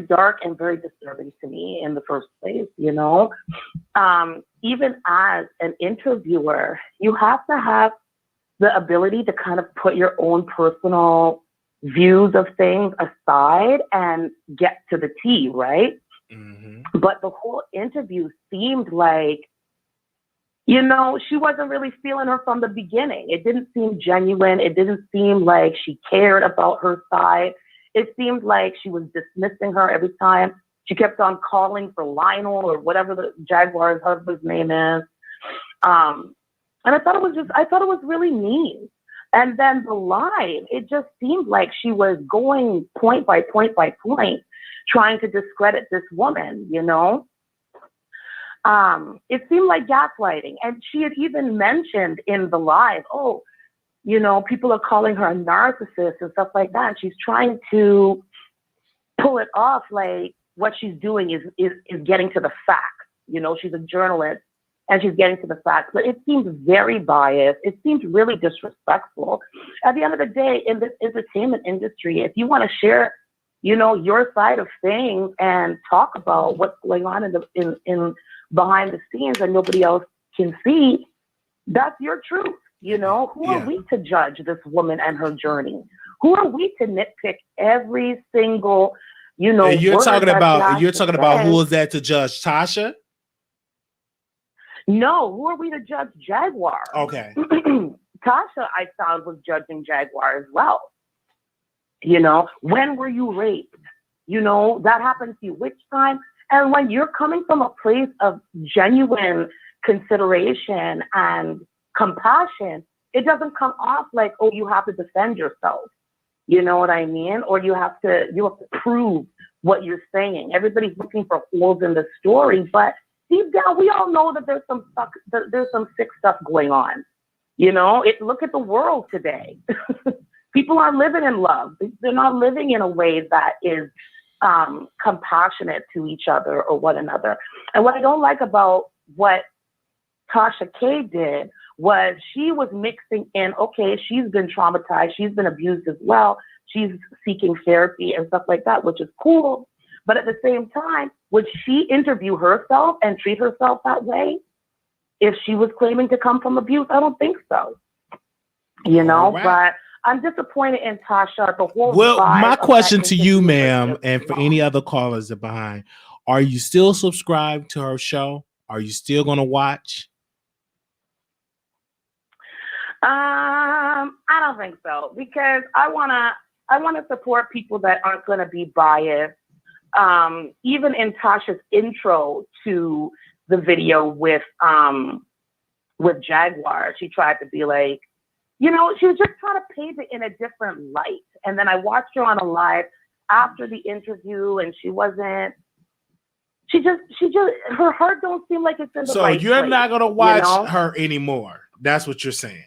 dark and very disturbing to me in the first place, you know? Even as an interviewer, you have to have the ability to kind of put your own personal views of things aside and get to the tea, right? Mm-hmm. But the whole interview seemed like, you know, she wasn't really feeling her from the beginning. It didn't seem genuine. It didn't seem like she cared about her side. It seemed like she was dismissing her every time. She kept on calling for Lionel or whatever the Jaguar's husband's name is. And I thought it was really mean. And then the live, it just seemed like she was going point by point by point, trying to discredit this woman, you know? It seemed like gaslighting. And she had even mentioned in the live, oh, you know, people are calling her a narcissist and stuff like that. And she's trying to pull it off like what she's doing is getting to the facts. You know, she's a journalist and she's getting to the facts. But it seems very biased. It seems really disrespectful. At the end of the day, in this entertainment industry, if you want to share, you know, your side of things and talk about what's going on in behind the scenes and nobody else can see, that's your truth. You know, who are we to judge this woman and her journey? Who are we to nitpick every single, you know? And you're talking about who is that to judge? Tasha? No, who are we to judge Jaguar? Okay. Tasha, I found, was judging Jaguar as well. You know, when were you raped? You know, that happened to you which time? And when you're coming from a place of genuine consideration and compassion, it doesn't come off like, oh, you have to defend yourself. You know what I mean? Or you have to prove what you're saying. Everybody's looking for holes in the story, but deep down, we all know that there's some sick stuff going on. You know, look at the world today. People aren't living in love. They're not living in a way that is compassionate to each other or one another. And what I don't like about what Tasha K did was she was mixing in, okay, she's been traumatized, she's been abused as well, she's seeking therapy and stuff like that, which is cool. But at the same time, would she interview herself and treat herself that way if she was claiming to come from abuse? I don't think so. You know, right. But I'm disappointed in Tasha. The whole my question to you, ma'am, and for any other callers that behind, are you still subscribed to her show? Are you still going to watch? I don't think so, because I wanna support people that aren't gonna be biased. Even in Tasha's intro to the video with Jaguar, she tried to be like, you know, she was just trying to paint it in a different light. And then I watched her on a live after the interview, and her heart don't seem like it's in the right place. So you're not gonna watch her anymore. That's what you're saying.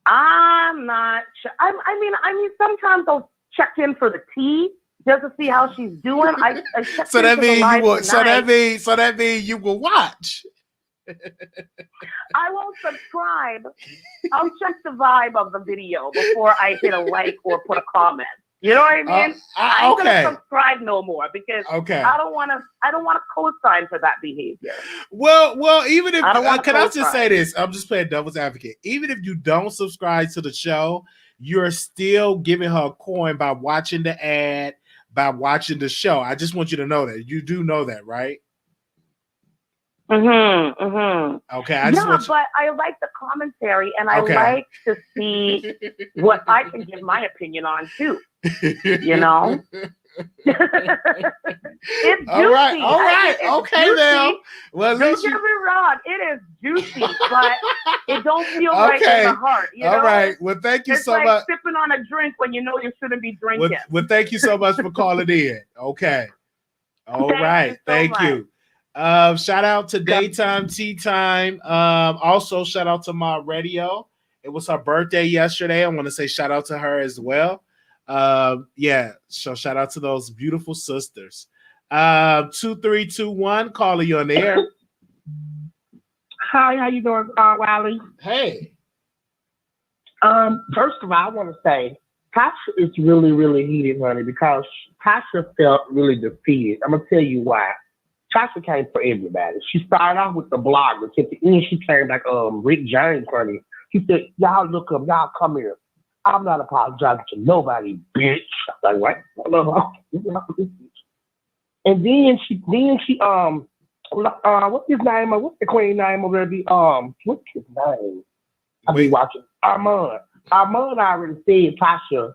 I'm not sure. I mean, sometimes I'll check in for the tea just to see how she's doing. I check so that means you will. So that means you will watch. I won't subscribe. I'll check the vibe of the video before I hit a like or put a comment. You know what I mean? I ain't gonna subscribe no more because I don't want to co-sign for that behavior. Well, even if can I just say this? I'm just playing devil's advocate. Even if you don't subscribe to the show, you're still giving her a coin by watching the ad, by watching the show. I just want you to know that. You do know that, right? Okay. But I like the commentary, and I like to see what I can give my opinion on too. You know, it's juicy. All right. Okay, juicy. Now. Well, don't get me wrong, it is juicy, but it don't feel right in the heart. You know? All right. Well, thank you so much. It's like sipping on a drink when you know you shouldn't be drinking. Well, thank you so much for calling in. Okay. All right. Thank you. Shout out to Daytime Tea Time. Also shout out to my radio. It was her birthday yesterday. I want to say shout out to her as well. So shout out to those beautiful sisters. 2321, caller, you on the air. Hi, how you doing, Wiley? Hey. First of all, I want to say Tasha is really, really heated, honey, because Tasha felt really defeated. I'm gonna tell you why. Tasha came for everybody. She started off with the blog, but at the end she came like Rick James, honey. He said, "Y'all look up, y'all come here. I'm not apologizing to nobody, bitch." I'm like, what? And then she what's his name? What's the queen name over there? What's his name? I've been watching Armand. Armand already said Tasha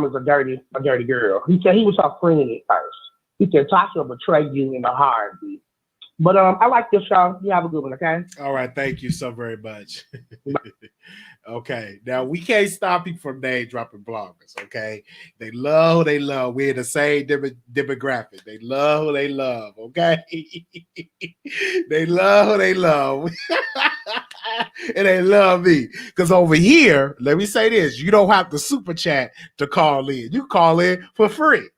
is a dirty girl. He said he was her friend at first. He said Tasha betrayed you in a heartbeat. But I like this show. You have a good one, okay? All right, thank you so very much. Okay, now we can't stop you from name dropping bloggers. Okay, they love who they love. We're in the same demographic. They love who they love. Okay, they love who they love, and they love me because over here, let me say this: you don't have to super chat to call in. You call in for free.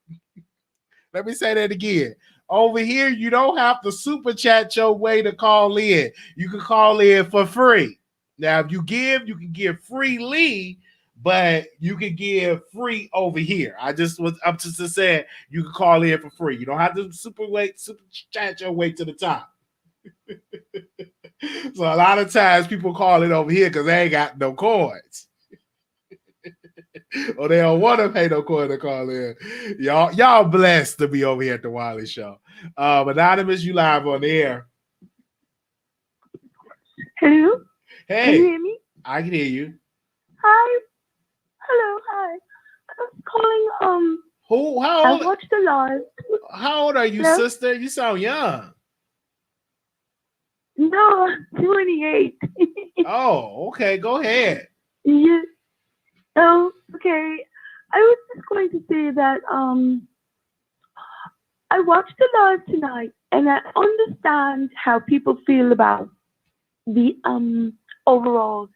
Let me say that again. Over here, you don't have to super chat your way to call in. You can call in for free. Now, if you can give freely, but you can give free over here. I'm just saying you can call in for free. You don't have to super chat your way to the top. So a lot of times people call it over here because they ain't got no coins. Or they don't want to pay no coin to call in. Y'all blessed to be over here at the Wiley Show. Anonymous, you live on the air. Hello? Hey. Can you hear me? I can hear you. Hi. Hello, hi. I was calling, How old? I watched the live. How old are you, Hello? sister? You sound young. No, I'm 28. Oh, okay. Go ahead. Yeah. Oh, okay. I was just going to say that I watched the live tonight, and I understand how people feel about the overall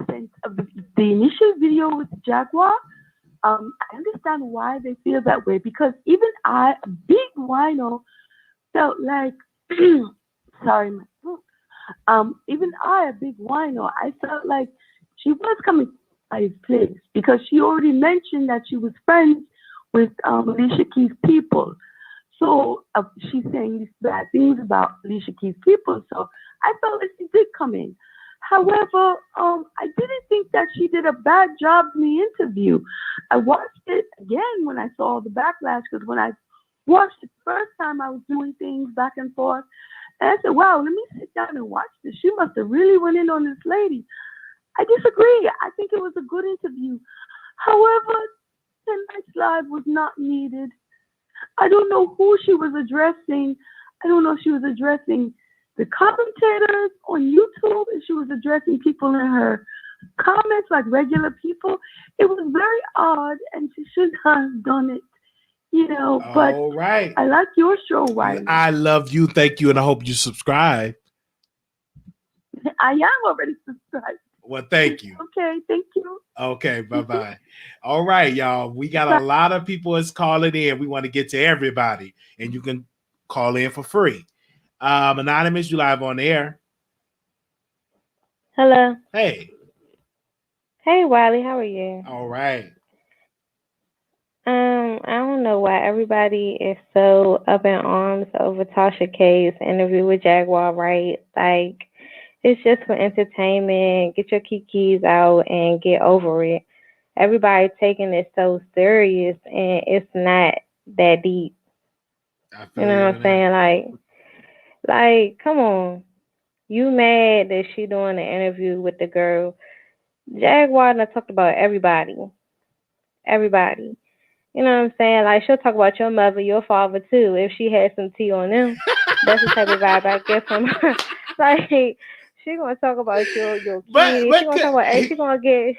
sense of the initial video with Jaguar. I understand why they feel that way, because even I, a big wino, felt like sorry, my throat. Even I, a big wino, I felt like she was coming to his place because she already mentioned that she was friends with Alicia Keys' people. So she's saying these bad things about Alicia Keys' people. So I felt like she did come in. However, I didn't think that she did a bad job in the interview. I watched it again when I saw the backlash, because when I watched it the first time, I was doing things back and forth. And I said, wow, let me sit down and watch this. She must have really went in on this lady. I disagree. I think it was a good interview. However, tonight's live was not needed. I don't know who she was addressing. I don't know if she was addressing the commentators on YouTube, if she was addressing people in her comments like regular people. It was very odd, and she should not have done it, you know. But all right. I like your show, Wiley. I love you. Thank you. And I hope you subscribe. I am already subscribed. Well, thank you. Okay, thank you. Okay, bye-bye. All right, y'all. We got a lot of people that's calling in. We want to get to everybody, and you can call in for free. Anonymous, you live on the air. Hello. Hey. Hey, Wiley. How are you? All right. I don't know why everybody is so up in arms over Tasha K's interview with Jaguar Wright. Like, it's just for entertainment. Get your kikis out and get over it. Everybody taking it so serious, and it's not that deep. You know what I'm saying? Like, come on. You mad that she doing an interview with the girl? Jaguar done talked about everybody. Everybody. You know what I'm saying? Like, she'll talk about your mother, your father, too, if she had some tea on them. That's the type of vibe I get from her. Like, she gonna talk about your kids. She gonna talk about, she gonna get,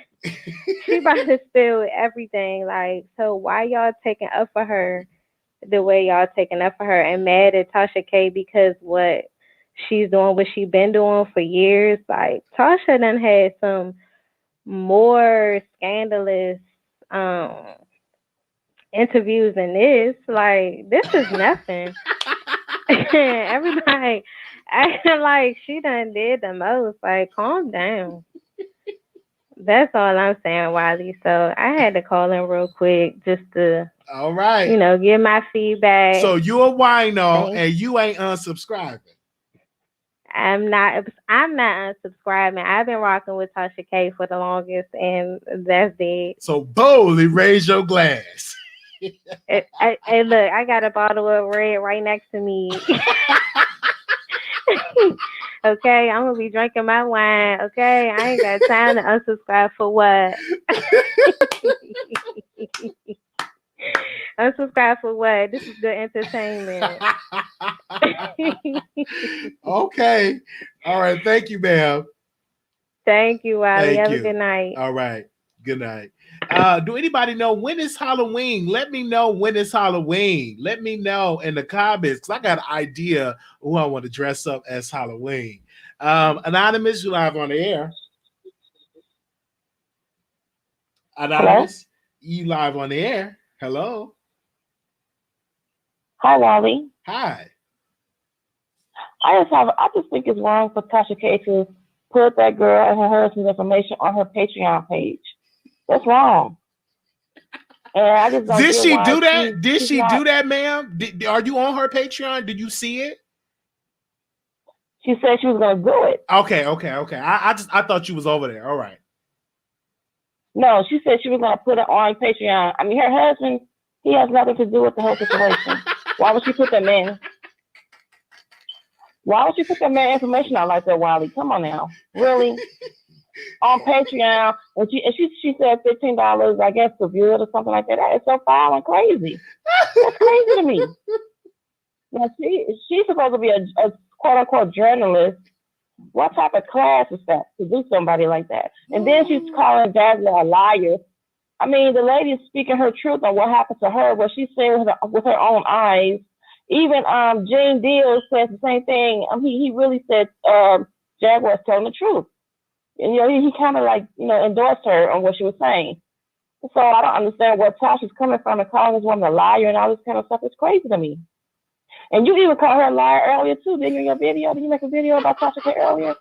she about to spill everything. Like, so why y'all taking up for her the way y'all taking up for her and mad at Tasha K because what she's doing, what she been doing for years? Like, Tasha done had some more scandalous interviews than this. Like, this is nothing. Everybody acting like she done did the most. Like, calm down. That's all I'm saying, Wiley. So I had to call in real quick just to, all right, you know, give my feedback. So you a wino and you ain't unsubscribing. I'm not unsubscribing. I've been rocking with Tasha K for the longest, and that's it. So boldly raise your glass. Hey, look, I got a bottle of red right next to me. Okay, I'm gonna be drinking my wine. Okay, I ain't got time to unsubscribe for what? Unsubscribe for what? This is good entertainment. Okay. All right. Thank you, ma'am. Thank you, Wiley. Have a good night. All right. Good night. Do anybody know when is Halloween? Let me know when it's Halloween. Let me know in the comments, because I got an idea who I want to dress up as Halloween. Anonymous, you live on the air. Anonymous, you live on the air. Hello. Hi, Wally. Hi. I just think it's wrong for Tasha K to put that girl and her husband's information on her Patreon page. That's wrong. And I just don't Did she do that? She, do that, ma'am? Are you on her Patreon? Did you see it? She said she was gonna do it. Okay. I thought you was over there. All right. No, she said she was gonna put it on Patreon. I mean, her husband, he has nothing to do with the whole situation. Why would she put that man? Why would you put that man information out like that, Wiley? Come on now, really? On Patreon, and she said $15, I guess, to view it or something like that. That is so foul and crazy. That's crazy to me. Now she's supposed to be a quote unquote journalist. What type of class is that to do somebody like that? And then she's calling Jaguar a liar. I mean, the lady is speaking her truth on what happened to her, what she said with her own eyes. Even Gene Deal says the same thing. He really said Jaguar's telling the truth. And, he kind of like, endorsed her on what she was saying. So I don't understand where Tasha's coming from and calling this woman a liar and all this kind of stuff. It's crazy to me. And you even called her a liar earlier too, didn't you, in your video? Did you make a video about Tasha K earlier,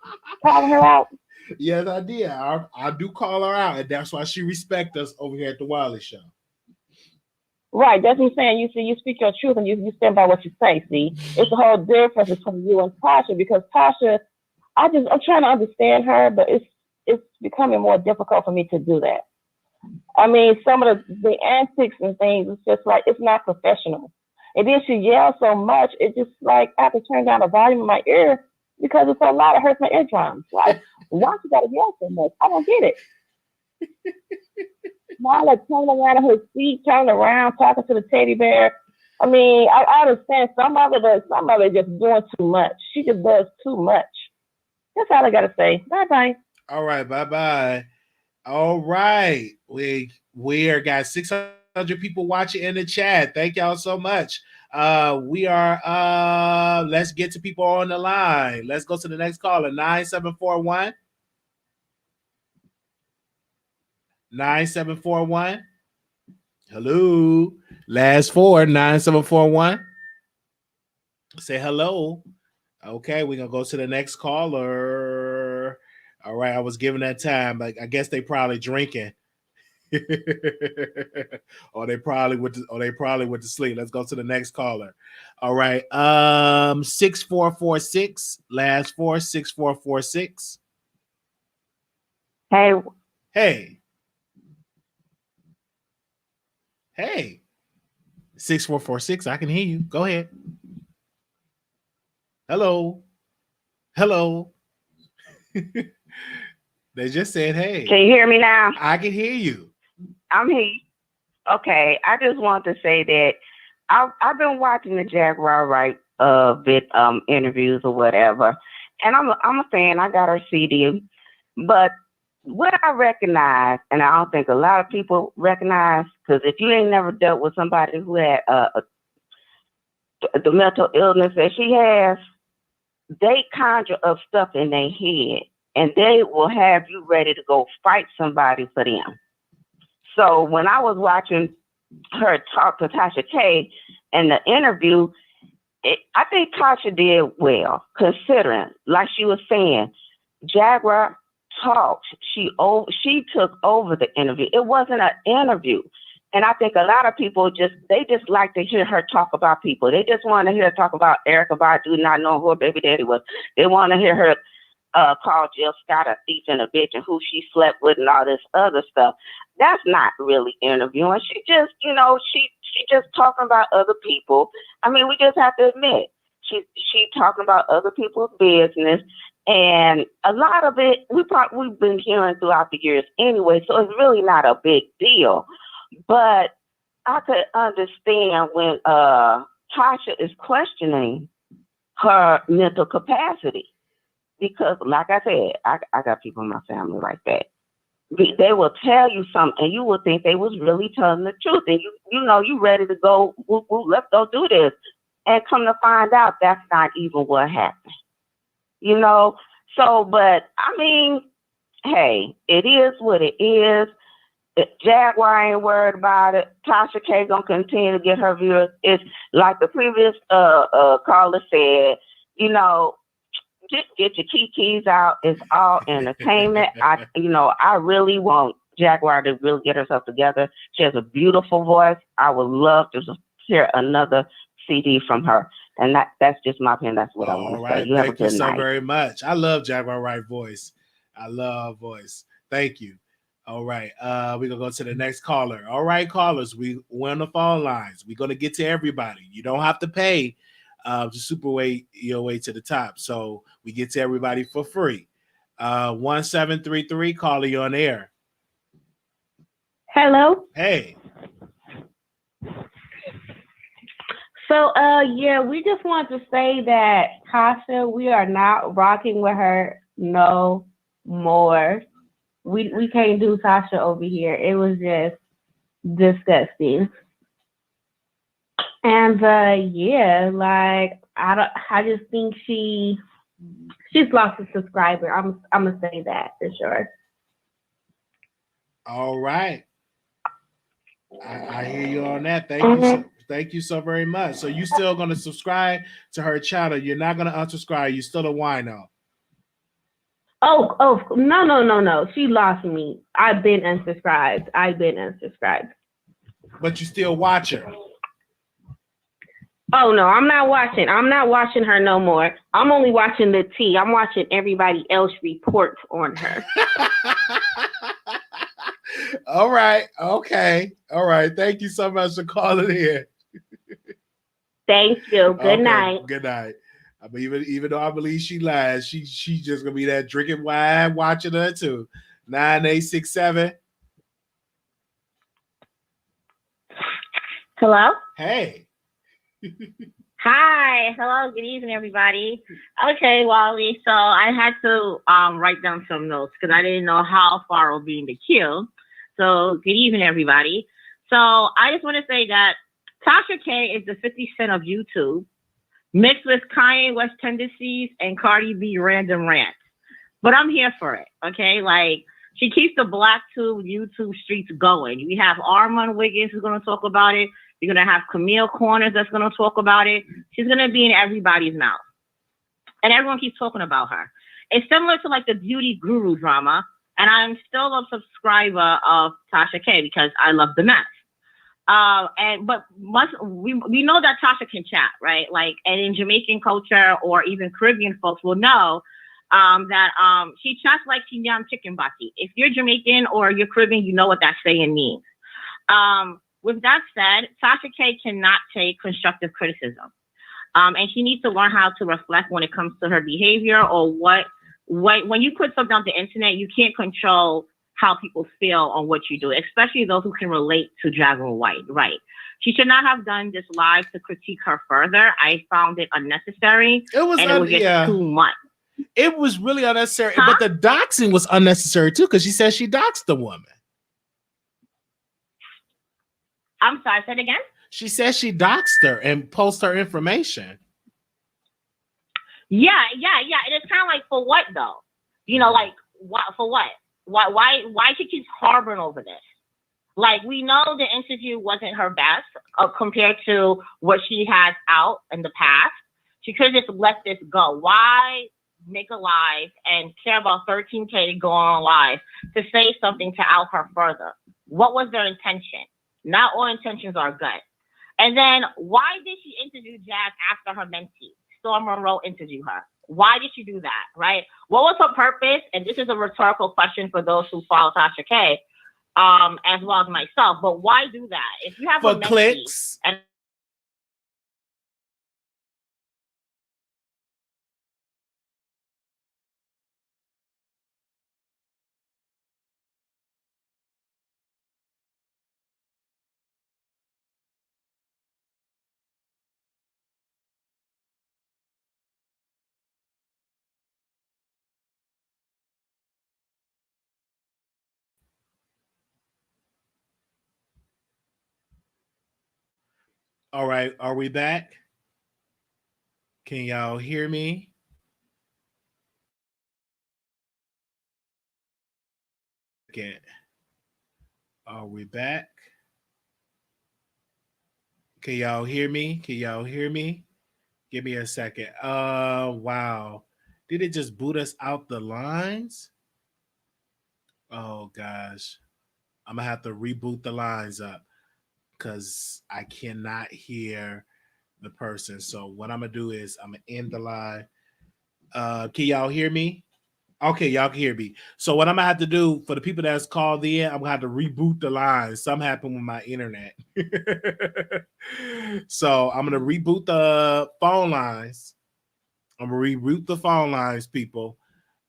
calling her out? Yes, I did. I do call her out, and that's why she respects us over here at the Wiley Show. Right, that's what I'm saying. You speak your truth and you stand by what you say. See, it's a whole difference between you and Tasha, because Tasha, I'm trying to understand her, but it's becoming more difficult for me to do that. I mean, some of the antics and things, it's just like, it's not professional. And then she yells so much, it just like, I have to turn down the volume in my ear because it's so loud, it hurts my eardrums. Like, why she gotta yell so much? I don't get it. Marla turning around in her seat, turning around, talking to the teddy bear. I mean, I understand some of it just doing too much. She just does too much. That's all I gotta say. Bye-bye. All right, bye-bye. All right. We got 600 people watching in the chat. Thank y'all so much. We are let's get to people on the line. Let's go to the next caller. 9741. 9741. Hello. Last four, 9741. Say hello. Okay, we're gonna go to the next caller. All right, I was giving that time, but I guess they probably drinking. or they probably went to sleep. Let's go to the next caller. All right. 6446. Last four, 6446. Hey. Hey. 6446. I can hear you. Go ahead. Hello. They just said, hey. Can you hear me now? I can hear you. I'm here. Okay, I just want to say that I've been watching the Jaguar Wright interviews or whatever, and I'm a fan. I got her CD, but what I recognize, and I don't think a lot of people recognize, because if you ain't never dealt with somebody who had the mental illness that she has, they conjure up stuff in their head, and they will have you ready to go fight somebody for them. So when I was watching her talk to Tasha K in the interview, I think Tasha did well, considering, like she was saying, Jaguar talked. She took over the interview. It wasn't an interview. And I think a lot of people just like to hear her talk about people. They just want to hear her talk about Erykah Badu not knowing who her baby daddy was. They want to hear her call Jill Scott a thief and a bitch and who she slept with and all this other stuff. That's not really interviewing. She just, she just talking about other people. I mean, we just have to admit, she talking about other people's business. And a lot of it, we've been hearing throughout the years anyway, so it's really not a big deal. But I could understand when Tasha is questioning her mental capacity. Because, like I said, I got people in my family like that. They will tell you something, and you will think they was really telling the truth. And you ready to go, let's go do this. And come to find out, that's not even what happened. So, but, I mean, hey, it is what it is. Jaguar ain't worried about it. Tasha K gonna continue to get her viewers. It's like the previous caller said, just get your keys out. It's all entertainment. I really want Jaguar to really get herself together. She has a beautiful voice. I would love to hear another CD from her. And that's just my opinion. That's what I All want to right. say. You have a Thank you good so night. very much. I love Jaguar Wright voice. I love voice. Thank you. All right. We're gonna go to the next caller. All right, callers. We're on the phone lines. We're gonna get to everybody. You don't have to pay to super way your way to the top. So we get to everybody for free. 1733, caller, you on air. Hello. Hey. So, yeah, we just want to say that Tasha, we are not rocking with her no more. We can't do Tasha over here. It was just disgusting. And yeah, like I just think she's lost a subscriber. I'm gonna say that for sure. All right. I hear you on that. Thank you so very much. So you still gonna subscribe to her channel? You're not gonna unsubscribe. You still a wino. Oh, no. She lost me. I've been unsubscribed. But you still watch her. Oh no, I'm not watching. I'm not watching her no more. I'm only watching the tea. I'm watching everybody else report on her. All right. Okay. All right. Thank you so much for calling here. Thank you. Good Okay, night. Good night. I mean, even though I believe she lies, she just gonna be there drinking wine, watching her too. 9867. Hello? Hey. Hi. Hello. Good evening, everybody. Okay, Wally. So I had to write down some notes because I didn't know how far we'll be in the queue. So good evening, everybody. So I just want to say that Tasha K is the 50 Cent of YouTube, mixed with Kanye West tendencies and Cardi B random rants. But I'm here for it, okay? Like, she keeps the Black Tube YouTube streets going. We have Armand Wiggins who's going to talk about it. You're going to have Camille Corners that's going to talk about it. She's going to be in everybody's mouth. And everyone keeps talking about her. It's similar to like the beauty guru drama. And I'm still a subscriber of Tasha K because I love the mess. We know that Tasha can chat, right? Like, and in Jamaican culture or even Caribbean folks will know that she chats like she yam chicken bati. If you're Jamaican or you're Caribbean, you know what that saying means. With that said, Tasha K cannot take constructive criticism. And she needs to learn how to reflect when it comes to her behavior or when you put something on the internet, you can't control how people feel on what you do, especially those who can relate to Jaguar Wright, right? She should not have done this live to critique her further. I found it unnecessary. It was just too much. It was really unnecessary, but the doxing was unnecessary too because she said she doxed the woman. I'm sorry, say it again? She said she doxed her and posted her information. Yeah. It is kind of like, for what though? You know, like, what, for what? Why she keeps harboring over this? Like, we know the interview wasn't her best compared to what she has out in the past. She could have just let this go. Why make a live and care about 13K to go on live to say something to out her further? What was their intention? Not all intentions are good. And then why did she interview Jazz after her mentee? Storm Monroe interviewed her. Why did she do that, right? What was her purpose? And this is a rhetorical question for those who follow Tasha K, as well as myself. But why do that? If you have for a mentee clicks. And All right, are we back? Can y'all hear me? Okay. Are we back? Can y'all hear me? Give me a second. Wow. Did it just boot us out the lines? Oh gosh. I'm gonna have to reboot the lines up because I cannot hear the person. So what I'm gonna do is I'm gonna end the live. Can y'all hear me? Okay, y'all can hear me. So what I'm gonna have to do for the people that's called in, I'm gonna have to reboot the line. Something happened with my internet. So I'm gonna reboot the phone lines. I'm gonna reboot the phone lines, people.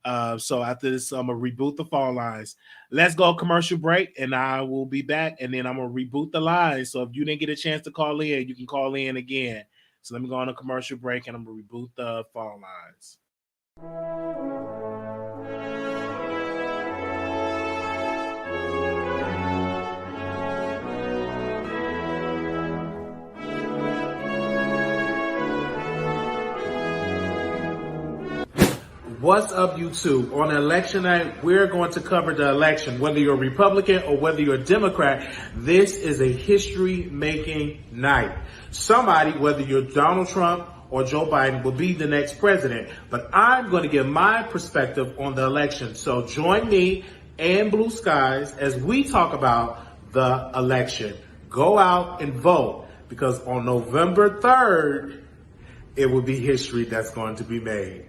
So after this, I'm gonna reboot the phone lines. Let's go commercial break, and I will be back. And then I'm gonna reboot the lines. So if you didn't get a chance to call in, you can call in again. So let me go on a commercial break, and I'm gonna reboot the phone lines. What's up, YouTube? On election night, we're going to cover the election. Whether you're a Republican or whether you're a Democrat, this is a history-making night. Somebody, whether you're Donald Trump or Joe Biden, will be the next president. But I'm going to give my perspective on the election. So join me and Blue Skies as we talk about the election. Go out and vote, because on November 3rd, it will be history that's going to be made.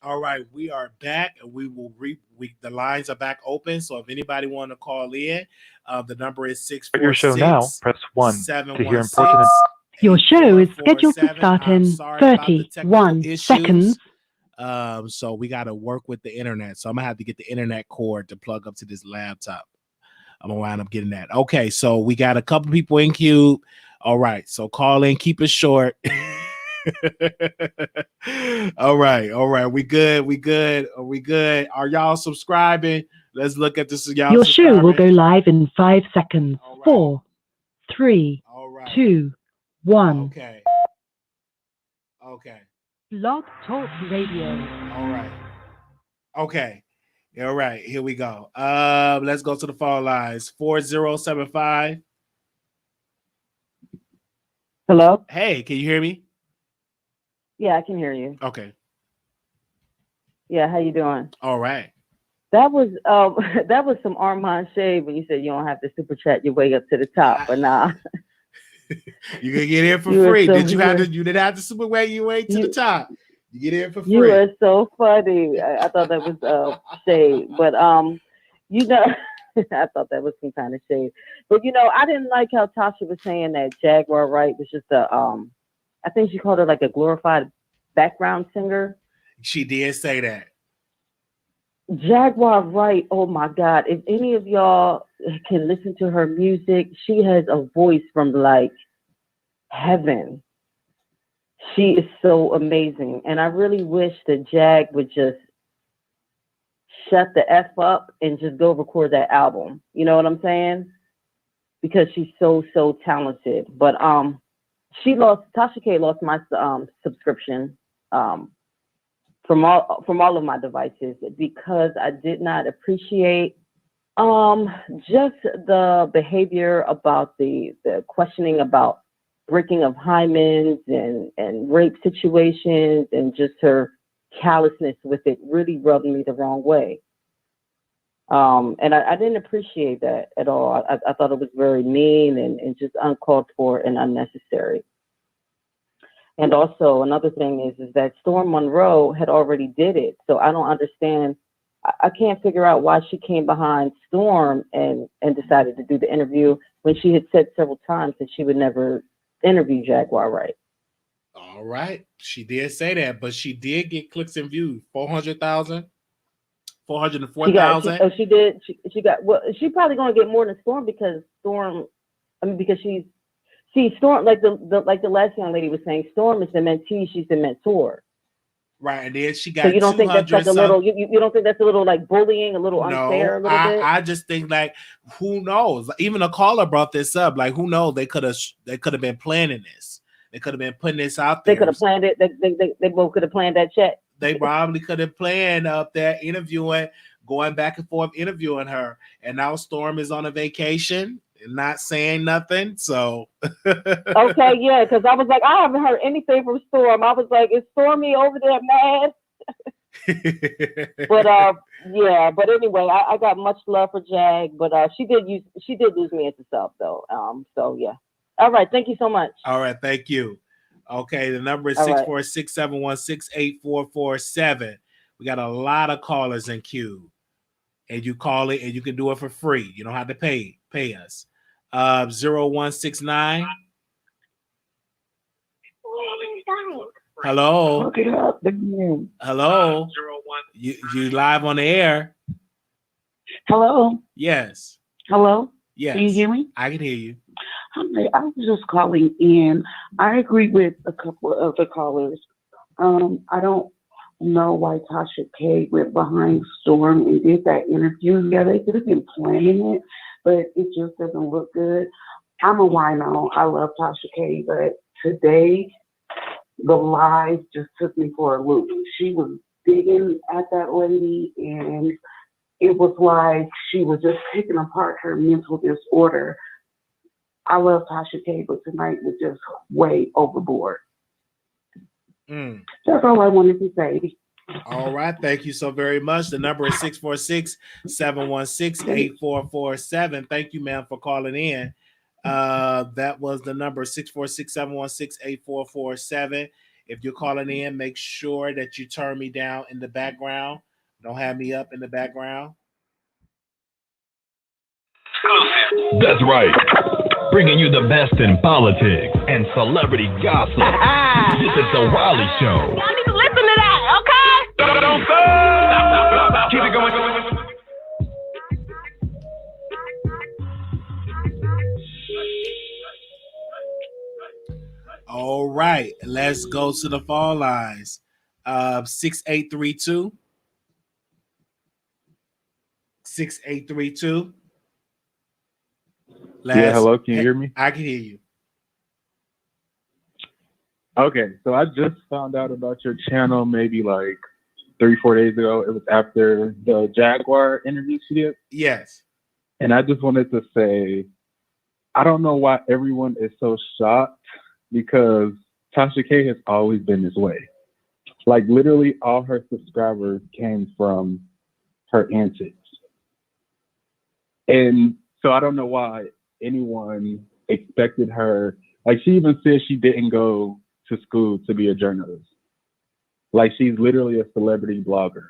All right, we are back, and we will the lines are back open. So if anybody want to call in, the number is 646. Your show now. Press 1 to hear impersonation. Your show is scheduled to start in 31 seconds. So we got to work with the internet. So I'm gonna have to get the internet cord to plug up to this laptop. I'm gonna wind up getting that. Okay, so we got a couple people in queue. All right, so call in, keep it short. All right. We good. Are y'all subscribing? Let's look at this. Your show will go live in 5 seconds. 4, 3, 2, 1. Okay. Blog Talk Radio. All right. Okay. All right. Here we go. Let's go to the phone lines. 4075. Hello? Hey, can you hear me? Yeah, I can hear you. Okay. Yeah, how you doing? All right. That was some Armand shade when you said you don't have to super chat your way up to the top, but nah. You can get in for free. You didn't have to super way your way to the top. You get in for free. You are so funny. I thought that was shade, but I thought that was some kind of shade. But I didn't like how Tasha was saying that Jaguar Wright was just I think she called her like a glorified background singer. She did say that. Jaguar Wright, oh my God. If any of y'all can listen to her music, she has a voice from like heaven. She is so amazing. And I really wish that Jag would just shut the F up and just go record that album. You know what I'm saying? Because she's so talented. But Tasha K lost my subscription from all of my devices because I did not appreciate just the behavior about the questioning about breaking of hymens and rape situations, and just her callousness with it really rubbed me the wrong way. And I didn't appreciate that at all. I thought it was very mean and just uncalled for and unnecessary. And also another thing is that Storm Monroe had already did it. So I don't understand. I can't figure out why she came behind Storm and decided to do the interview when she had said several times that she would never interview Jaguar Wright. All right. She did say that, but she did get clicks and views. 400,000, 404,000. She did. She got, well, she's probably going to get more than Storm because Storm, like the last young lady was saying, Storm is the mentee, she's the mentor. Right, and then she got. So you don't think that's like a little? You don't think that's a little like bullying, a little unfair, a little bit? I just think like, who knows? Even a caller brought this up. Like, who knows? They could have been planning this. They could have been putting this out there. They could have planned it. They both could have planned that check. They probably could have planned up there interviewing, going back and forth interviewing her. And now Storm is on a vacation. not saying nothing. So Okay, yeah, because I was like, I haven't heard anything from Storm. I was like, is Stormy over there mad? But yeah, but anyway, I got much love for Jag, but she did lose me at the sub though. So yeah. All right, thank you so much. All right, thank you. Okay, the number is All right. 646-716-8447. We got a lot of callers in queue. And you call it and you can do it for free. You don't have to pay us. 0169. Hello. Look it up again. Hello. You live on the air. Hello. Yes. Hello. Yes. Can you hear me? I can hear you. Hi, I was just calling in. I agree with a couple of the callers. I don't know why Tasha K went behind Storm and did that interview. Yeah, they could have been planning it, but it just doesn't look good. I'm a wino. I love Tasha K, but today the live just took me for a loop. She was digging at that lady, and it was like she was just picking apart her mental disorder. I love Tasha K, but tonight was just way overboard. That's all I wanted to say. All right. Thank you so very much. The number is 646-716-8447. Thank you, ma'am, for calling in. That was the number 646-716-8447. If you're calling in, make sure that you turn me down in the background. Don't have me up in the background. That's right. Bringing you the best in politics and celebrity gossip. This is the Wiley Show. Y'all need to listen to that, okay? Don't stop. Keep it going. All right. Let's go to the phone lines. 6832. 6832. Yeah, hello, can you hear me? I can hear you. Okay, so I just found out about your channel maybe like 3-4 days ago. It was after the Jaguar interview she did. Yes. And I just wanted to say, I don't know why everyone is so shocked, because Tasha K has always been this way. Like literally all her subscribers came from her antics. And so I don't know why anyone expected her. Like she even said she didn't go to school to be a journalist. Like she's literally a celebrity blogger.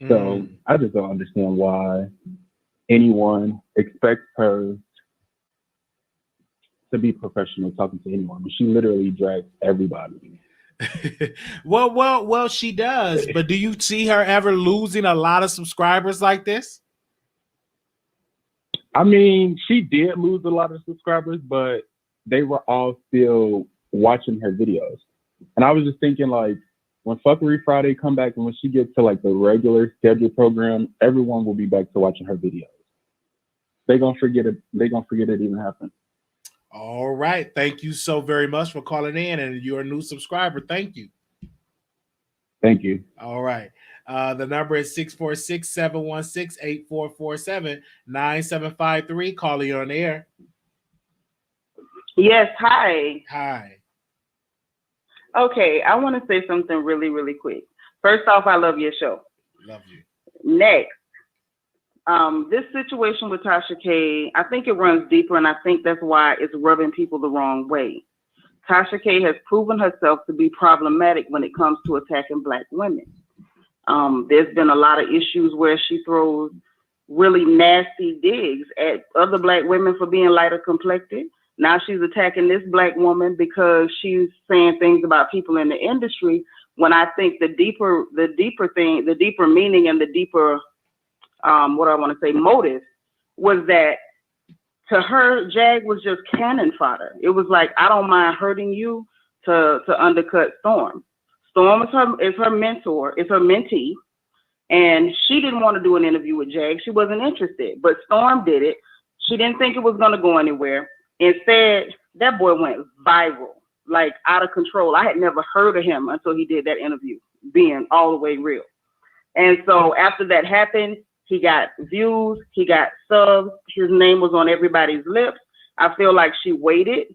So I just don't understand why anyone expects her to be professional talking to anyone. She literally drags everybody. Well, she does. But do you see her ever losing a lot of subscribers like this? I mean, she did lose a lot of subscribers, but they were all still watching her videos. And I was just thinking, like, when Fuckery Friday come back and when she gets to like the regular scheduled program, everyone will be back to watching her videos. They're gonna forget it. They're gonna forget it even happened. All right. Thank you so very much for calling in, and you're a new subscriber. Thank you. Thank you. All right. The number is 646-716-8447, 9753. Calling you on the air. Yes, hi. Hi. Okay, I want to say something really, really quick. First off, I love your show. Love you. Next, this situation with Tasha K, I think it runs deeper, and I think that's why it's rubbing people the wrong way. Tasha K has proven herself to be problematic when it comes to attacking Black women. There's been a lot of issues where she throws really nasty digs at other Black women for being lighter complected. Now she's attacking this Black woman because she's saying things about people in the industry, when I think the deeper meaning and the deeper, motive was that to her, Jag was just cannon fodder. It was like, I don't mind hurting you to undercut Storm. Storm is her mentor, is her mentee, and she didn't want to do an interview with Jag. She wasn't interested, but Storm did it. She didn't think it was going to go anywhere. Instead, that boy went viral, like out of control. I had never heard of him until he did that interview, being all the way real. And so after that happened, He got views. He got subs. His name was on everybody's lips. I feel like she waited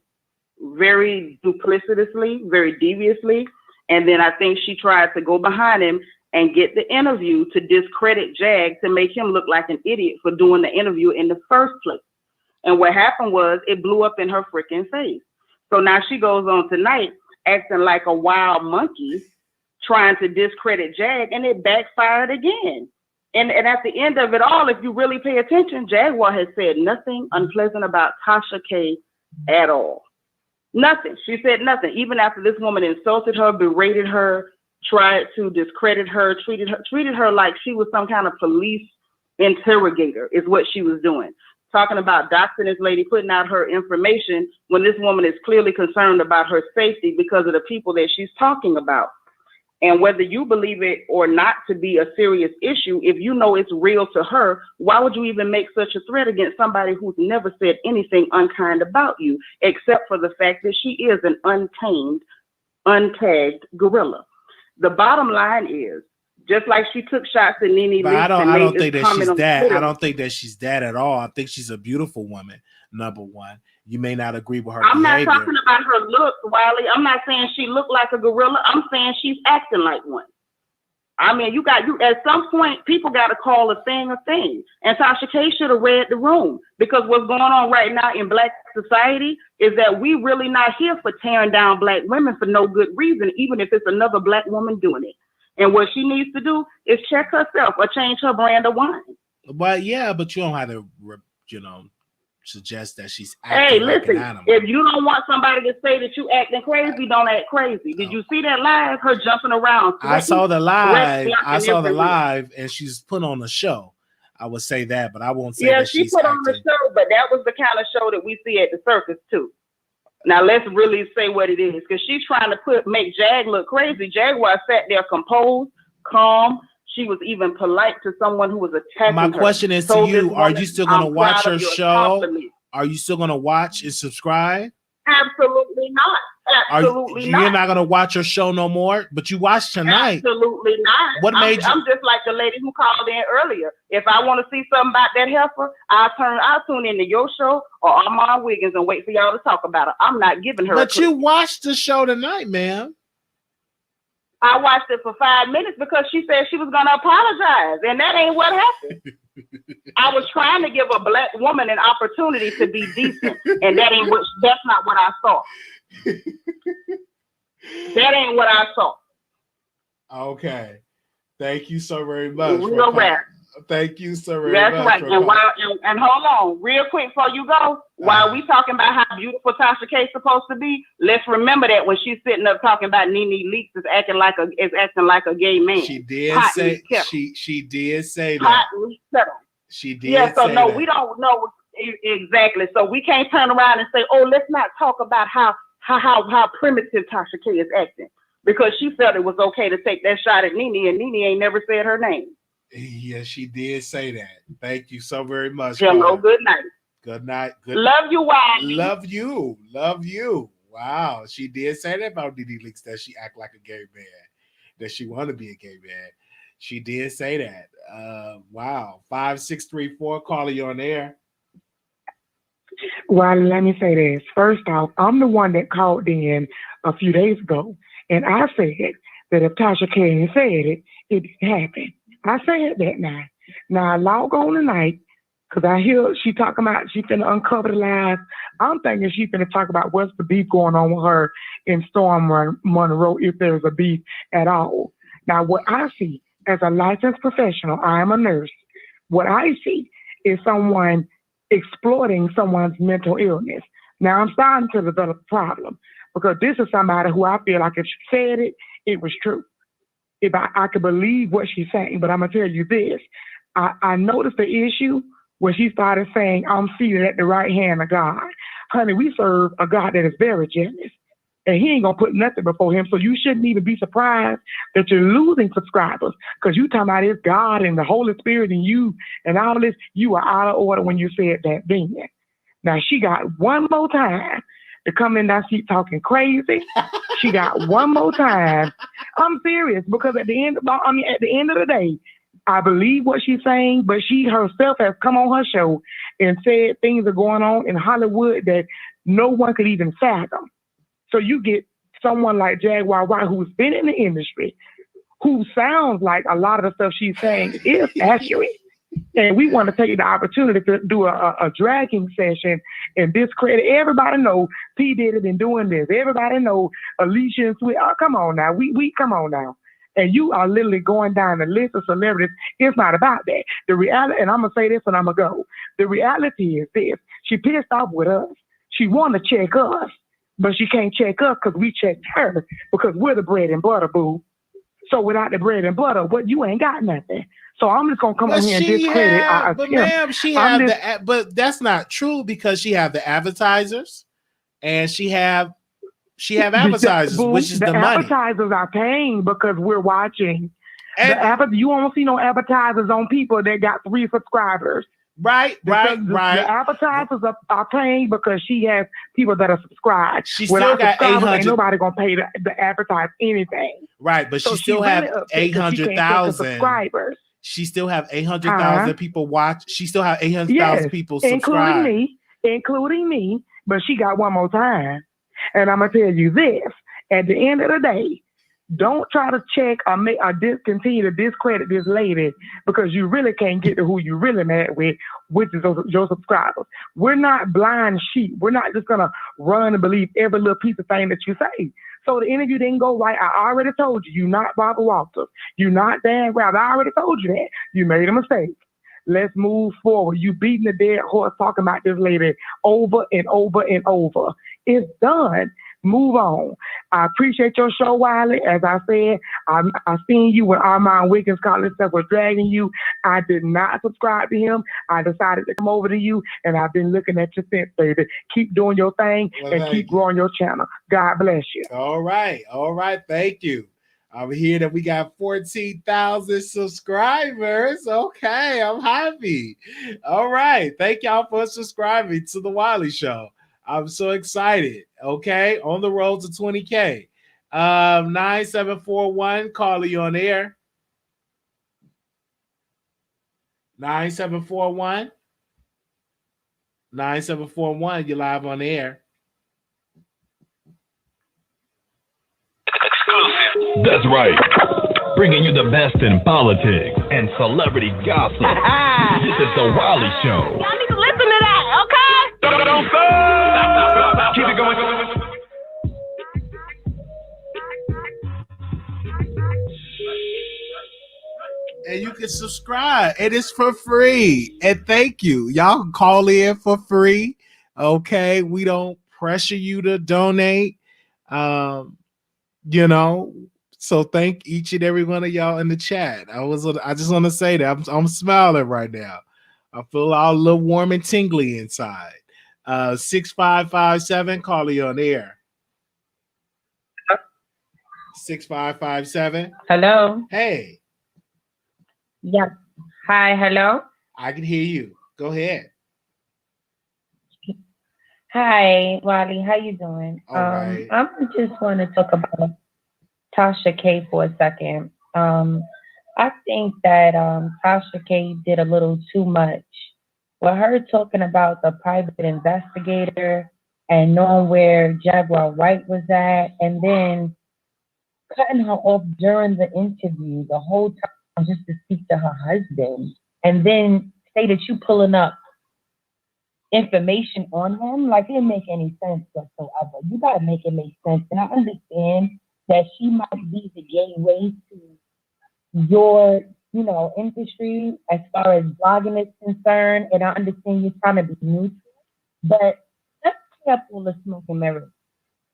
very duplicitously, very deviously. And then I think she tried to go behind him and get the interview to discredit Jag, to make him look like an idiot for doing the interview in the first place. And what happened was it blew up in her freaking face. So now she goes on tonight acting like a wild monkey, trying to discredit Jag, and it backfired again. And at the end of it all, if you really pay attention, Jaguar has said nothing unpleasant about Tasha K at all. Nothing. She said nothing. Even after this woman insulted her, berated her, tried to discredit her, treated her like she was some kind of police interrogator is what she was doing. Talking about doxing this lady, putting out her information when this woman is clearly concerned about her safety because of the people that she's talking about. And whether you believe it or not to be a serious issue, if you know it's real to her, why would you even make such a threat against somebody who's never said anything unkind about you, except for the fact that she is an untamed, untagged gorilla? The bottom line is, just like she took shots at Nene Leakes, I don't think that she's that. Twitter. I don't think that she's that at all. I think she's a beautiful woman, number one. You may not agree with her behavior. Not talking about her looks, Wiley. I'm not saying she looked like a gorilla. I'm saying she's acting like one. I mean, you at some point, people got to call a thing a thing. And Tasha K should have read the room, because what's going on right now in Black society is that we really not here for tearing down Black women for no good reason, even if it's another Black woman doing it. And what she needs to do is check herself or change her brand of wine. But yeah, but you don't have to, suggest that she's acting listen, like an animal. If you don't want somebody to say that you acting crazy, don't act crazy. Did you see that live? Her jumping around. I saw the live. And she's put on a show. I would say that, but I won't say that she put on the show, but that was the kind of show that we see at the circus too. Now let's really say what it is, because she's trying to make Jag look crazy. Jaguar sat there composed, calm. She was even polite to someone who was attacking her. My question is to you: are you still going to watch her show? Are you still going to watch and subscribe? Absolutely not. Absolutely not. You're not going to watch her show no more, but you watched tonight. Absolutely not. What made you? I'm just like the lady who called in earlier. If I want to see something about that heifer, I'll tune into your show or Armand Wiggins and wait for y'all to talk about it. I'm not giving her. But you watched the show tonight, ma'am. I watched it for 5 minutes because she said she was going to apologize, and that ain't what happened. I was trying to give a Black woman an opportunity to be decent, and that's not what I saw. That ain't what I saw. Okay. Thank you so very much. Real rap. Thank you so very much. That's right. And hold on, real quick before you go, while we talking about how beautiful Tasha K is supposed to be, let's remember that when she's sitting up talking about Nene Leakes is acting like a gay man. She did say she did say that. She did. Yeah. So no, that. we don't know exactly. So we can't turn around and say, oh, let's not talk about how primitive Tasha K is acting, because she felt it was okay to take that shot at Nene, and Nene ain't never said her name. Yes, she did say that. Thank you so very much. Hello, good night. Good night. Love you, Wiley. Love you. Love you. Wow, she did say that about Nene Leakes, that she act like a gay man, that she want to be a gay man. She did say that. Wow. 5634, caller, you on air. Well, let me say this. First off, I'm the one that called in a few days ago, and I said that if Tasha K said it, it didn't happen. I said that now. Now I log on tonight because I hear she talking about she finna uncover the lies. I'm thinking she finna talk about what's the beef going on with her in Storm Monroe, if there's a beef at all. Now what I see as a licensed professional, I am a nurse. What I see is someone exploiting someone's mental illness. Now I'm starting to develop a problem, because this is somebody who I feel like if she said it, it was true. If I could believe what she's saying, but I'm going to tell you this. I noticed the issue when she started saying, I'm seated at the right hand of God. Honey, we serve a God that is very generous, and he ain't going to put nothing before him. So you shouldn't even be surprised that you're losing subscribers, because you talking about it's God and the Holy Spirit and you and all this. You are out of order when you said that then. Now she got one more time to come in that seat talking crazy. She got one more time. I'm serious, because at the end of the day, I believe what she's saying, but she herself has come on her show and said things are going on in Hollywood that no one could even fathom. So you get someone like Jaguar Wright, who's been in the industry, who sounds like a lot of the stuff she's saying is accurate. And we want to take the opportunity to do a dragging session and discredit. Everybody know P. Diddy been doing this. Everybody know Alicia and Sweet. Oh, come on now. We come on now. And you are literally going down the list of celebrities. It's not about that. The reality, and I'm going to say this and I'm going to go. The reality is this. She pissed off with us. She want to check us, but she can't check us because we checked her because we're the bread and butter, boo. So without the bread and butter, what you ain't got nothing. So I'm just gonna come on here and discredit our but attempt. ma'am, but that's not true because she have the advertisers and she have advertisers, which is the money. Advertisers are paying because we're watching. You won't see no advertisers on people that got 3 subscribers. Right. The advertisers are paying because she has people that are subscribed. She still got 800. Ain't nobody gonna pay to advertise anything. Right, but she still have 800,000 subscribers. She still have 800,000 people watch. She still have 800,000 people subscribe, including me. But she got one more time, and I'm gonna tell you this: at the end of the day, don't try to check or continue to discredit this lady because you really can't get to who you really mad with, which is your subscribers. We're not blind sheep. We're not just gonna run and believe every little piece of thing that you say. So the interview didn't go right. I already told you, you're not Barbara Walters. You're not Dan Rabb. I already told you that. You made a mistake. Let's move forward. You beating the dead horse talking about this lady over and over and over. It's done. Move on. I appreciate your show, Wiley. As I said, I seen you when Armand Wiggins called himself was dragging you. I did not subscribe to him. I decided to come over to you, and I've been looking at you since, baby. Keep doing your thing and keep growing your channel. God bless you. All right. Thank you. I'm here that we got 14,000 subscribers. Okay, I'm happy. All right. Thank y'all for subscribing to the Wiley Show. I'm so excited. Okay, on the road to 20K. 9741, caller, you on air. 9741. 9741, you're live on air. Exclusive. That's right. Bringing you the best in politics and celebrity gossip. This is the Wiley Show. Y'all need to listen to that, okay? Don't stop. Keep it going. And you can subscribe. It is for free. And thank you. Y'all can call in for free. Okay. We don't pressure you to donate. So thank each and every one of y'all in the chat. I just want to say that I'm smiling right now. I feel all a little warm and tingly inside. 6557, call you on air. 6557. Hello. Hey. Yes. Hi. Hello. I can hear you. Go ahead. Hi, Wiley. How you doing? All right. I just want to talk about Tasha K for a second. I think that Tasha K did a little too much. With her talking about the private investigator and knowing where Jaguar Wright was at, and then cutting her off during the interview the whole time just to speak to her husband, and then say that you pulling up information on him, like it didn't make any sense whatsoever. You gotta make it make sense. And I understand that she might be the gateway to your, industry as far as blogging is concerned, and I understand you're trying to be neutral, but let's clear up all the smoke and mirrors.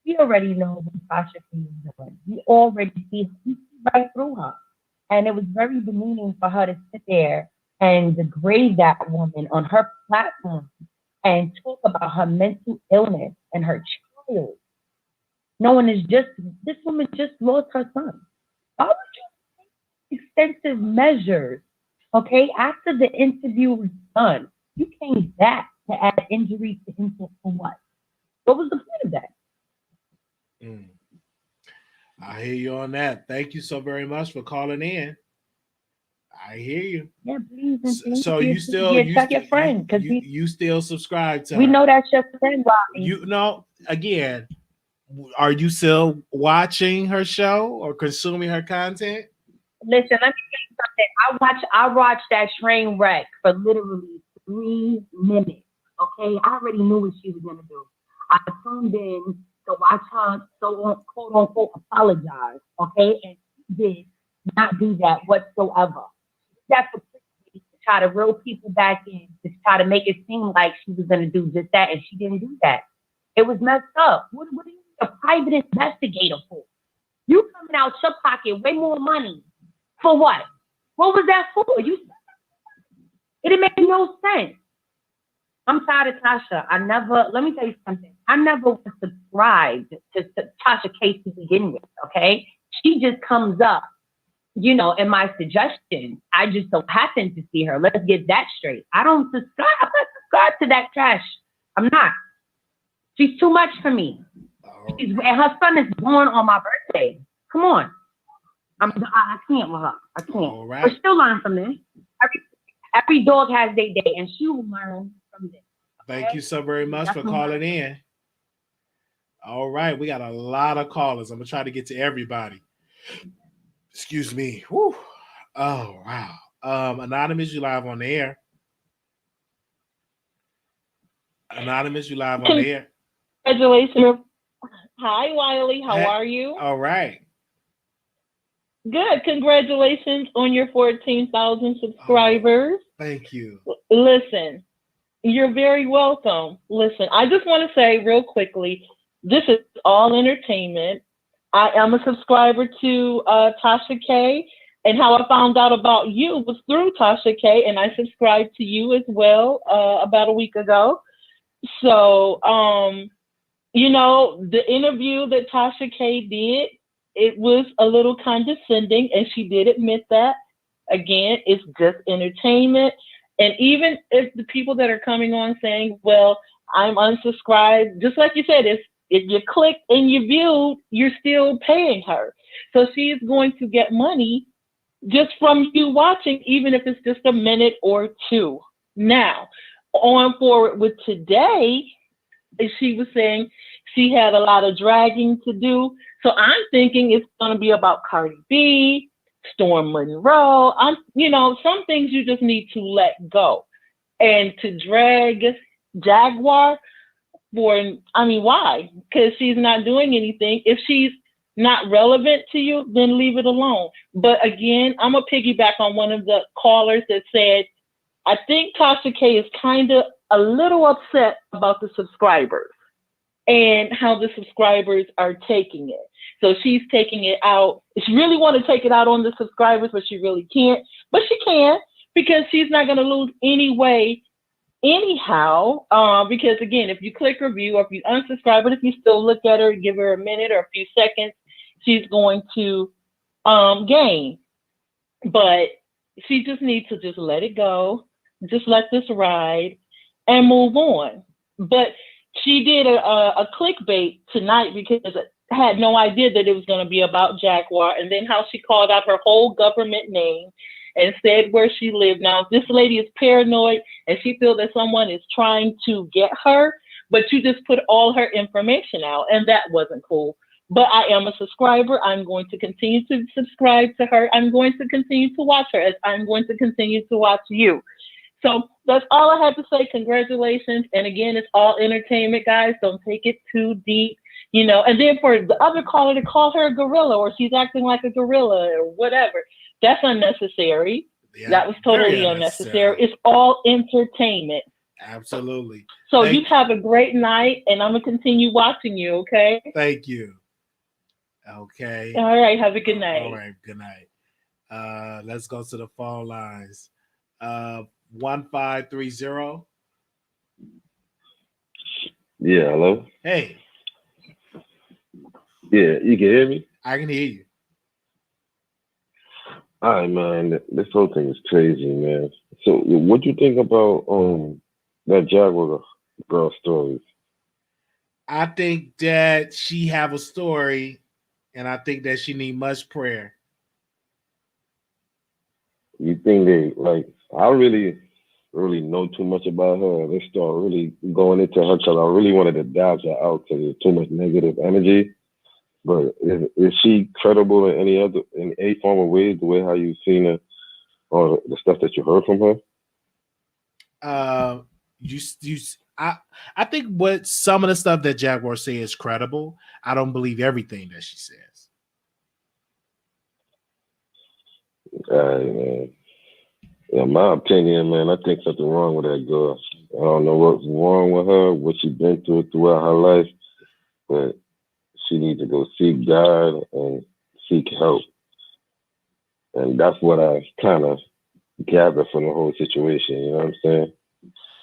We already know what Tasha K is doing. We already see right through her. And it was very demeaning for her to sit there and degrade that woman on her platform and talk about her mental illness and her child. This woman just lost her son. Why would you take extensive measures, okay? After the interview was done, you came back to add injuries to insult for what? What was the point of that? I hear you on that. Thank you so very much for calling in. I hear you. Yeah, please. And please So you still check your friend because you still subscribe to we her. know that's your friend, Robbie. You know, again, are you still watching her show or consuming her content? Listen, let me tell you something. I watched that train wreck for literally 3 minutes. Okay, I already knew what she was gonna do. I tuned in to watch her, so quote unquote, apologize. Okay, and she did not do that whatsoever. Definitely to try to reel people back in, to try to make it seem like she was gonna do just that, and she didn't do that. It was messed up. What are you a private investigator for? You coming out your pocket way more money. For what? What was that for? It didn't make no sense. I'm tired of Tasha. Let me tell you something. I never was subscribed to Tasha K to begin with, okay? She just comes up, in my suggestions. I just so happen to see her. Let's get that straight. I'm not subscribed to that trash. I'm not. She's too much for me. And her son is born on my birthday. Come on. I can't with her. I can't. All right. But she'll learn from this. Every dog has their day, and she will learn from this. Okay? Thank you so very much for calling in. All right, we got a lot of callers. I'm gonna try to get to everybody. Excuse me. Whew. Oh wow. Anonymous, you live on the air. Anonymous, you live on the air. Congratulations. Hi, Wiley. How are you? All right. Good. Congratulations on your 14,000 subscribers. Thank you. Listen, you're very welcome. Listen, I just want to say real quickly, this is all entertainment. I am a subscriber to Tasha K, and how I found out about you was through Tasha K, and I subscribed to you as well about a week ago. So, the interview that Tasha K did, it was a little condescending, and she did admit that. Again, it's just entertainment. And even if the people that are coming on saying, well, I'm unsubscribed, just like you said, if you click and you viewed, you're still paying her. So she's going to get money just from you watching, even if it's just a minute or two. Now, on forward with today, she was saying she had a lot of dragging to do. So I'm thinking it's going to be about Cardi B, Storm Monroe. Some things you just need to let go. And to drag Jaguar why? Because she's not doing anything. If she's not relevant to you, then leave it alone. But again, I'm going to piggyback on one of the callers that said, I think Tasha K is kind of a little upset about the subscribers and how the subscribers are taking it. So she's taking it out. She really want to take it out on the subscribers, but she really can't. But she can, because she's not going to lose anyway, anyhow. Because again, if you click review or if you unsubscribe, but if you still look at her, give her a minute or a few seconds, she's going to gain. But she just needs to just let it go, just let this ride, and move on. But she did a clickbait tonight because I had no idea that it was going to be about Jaguar, and then how she called out her whole government name and said where she lived. Now, this lady is paranoid, and she feels that someone is trying to get her, but you just put all her information out, and that wasn't cool. But I am a subscriber. I'm going to continue to subscribe to her. I'm going to continue to watch her, as I'm going to continue to watch you. So that's all I have to say. Congratulations. And again, it's all entertainment, guys. Don't take it too deep, And then for the other caller to call her a gorilla, or she's acting like a gorilla or whatever, that's unnecessary. Yeah, that was totally unnecessary. It's all entertainment. Absolutely. So you have a great night, and I'm going to continue watching you, okay? Thank you. Okay. All right. Have a good night. All right. Good night. Let's go to the phone lines. 1530. Yeah, hello? Hey. Yeah, you can hear me? I can hear you. All right, man. This whole thing is crazy, man. So what do you think about that Jaguar girl story? I think that she have a story, and I think that she need much prayer. you think they like? I really know too much about her. They start really going into her because I really wanted to dodge her out because there's too much negative energy. But is she credible in any form of way? The way how you've seen her or the stuff that you heard from her? I think what some of the stuff that Jaguar says is credible. I don't believe everything that she says. Man. Yeah, my opinion, man, I think something wrong with that girl. I don't know what's wrong with her, what she's been through throughout her life, but she needs to go seek God and seek help. And that's what I kind of gathered from the whole situation, you know what I'm saying?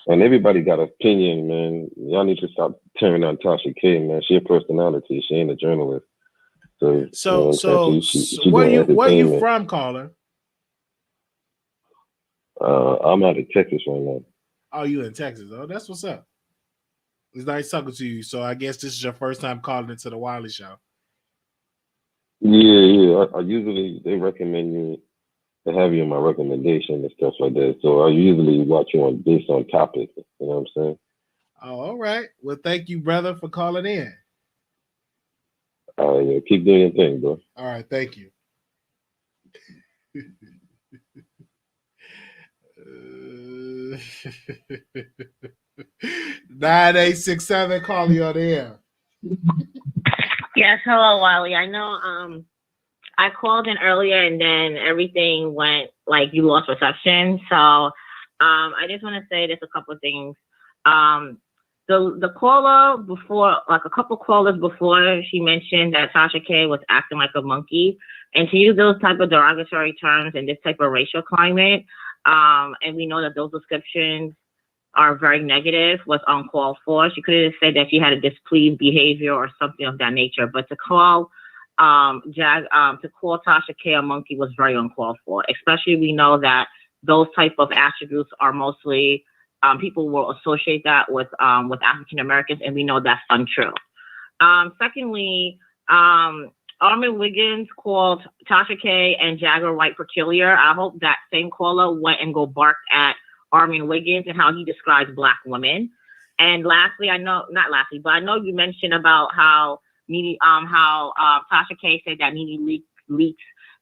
And everybody got an opinion, man. Y'all need to stop tearing on Tasha K, man. She a personality. She ain't a journalist. So where you from, caller? I'm out of Texas right now. Oh, you in Texas? Oh, that's what's up. It's nice talking to you. So I guess this is your first time calling into the Wiley Show. Yeah. I usually they recommend you. They have you in my recommendation and stuff like that. So I usually watch you based on topics. You know what I'm saying? Oh, all right. Well, thank you, brother, for calling in. Yeah, keep doing your thing, bro. All right, thank you. 9867, call you on the air. Yes, hello, Wiley. I know I called in earlier and then everything went like you lost reception. So I just want to say there's a couple of things. The caller before, like a couple callers before, she mentioned that Tasha K was acting like a monkey, and to use those type of derogatory terms in this type of racial climate, and we know that those descriptions are very negative, was uncalled for. She could have said that she had a displeased behavior or something of that nature, but to call Tasha K a monkey was very uncalled for. Especially we know that those type of attributes are mostly people will associate that with African Americans, and we know that's untrue. Secondly, Armin Wiggins called Tasha K and Jaguar Wright peculiar. I hope that same caller went and go bark at Armin Wiggins and how he describes Black women. And lastly, I know you mentioned about how Tasha K said that Nene Leakes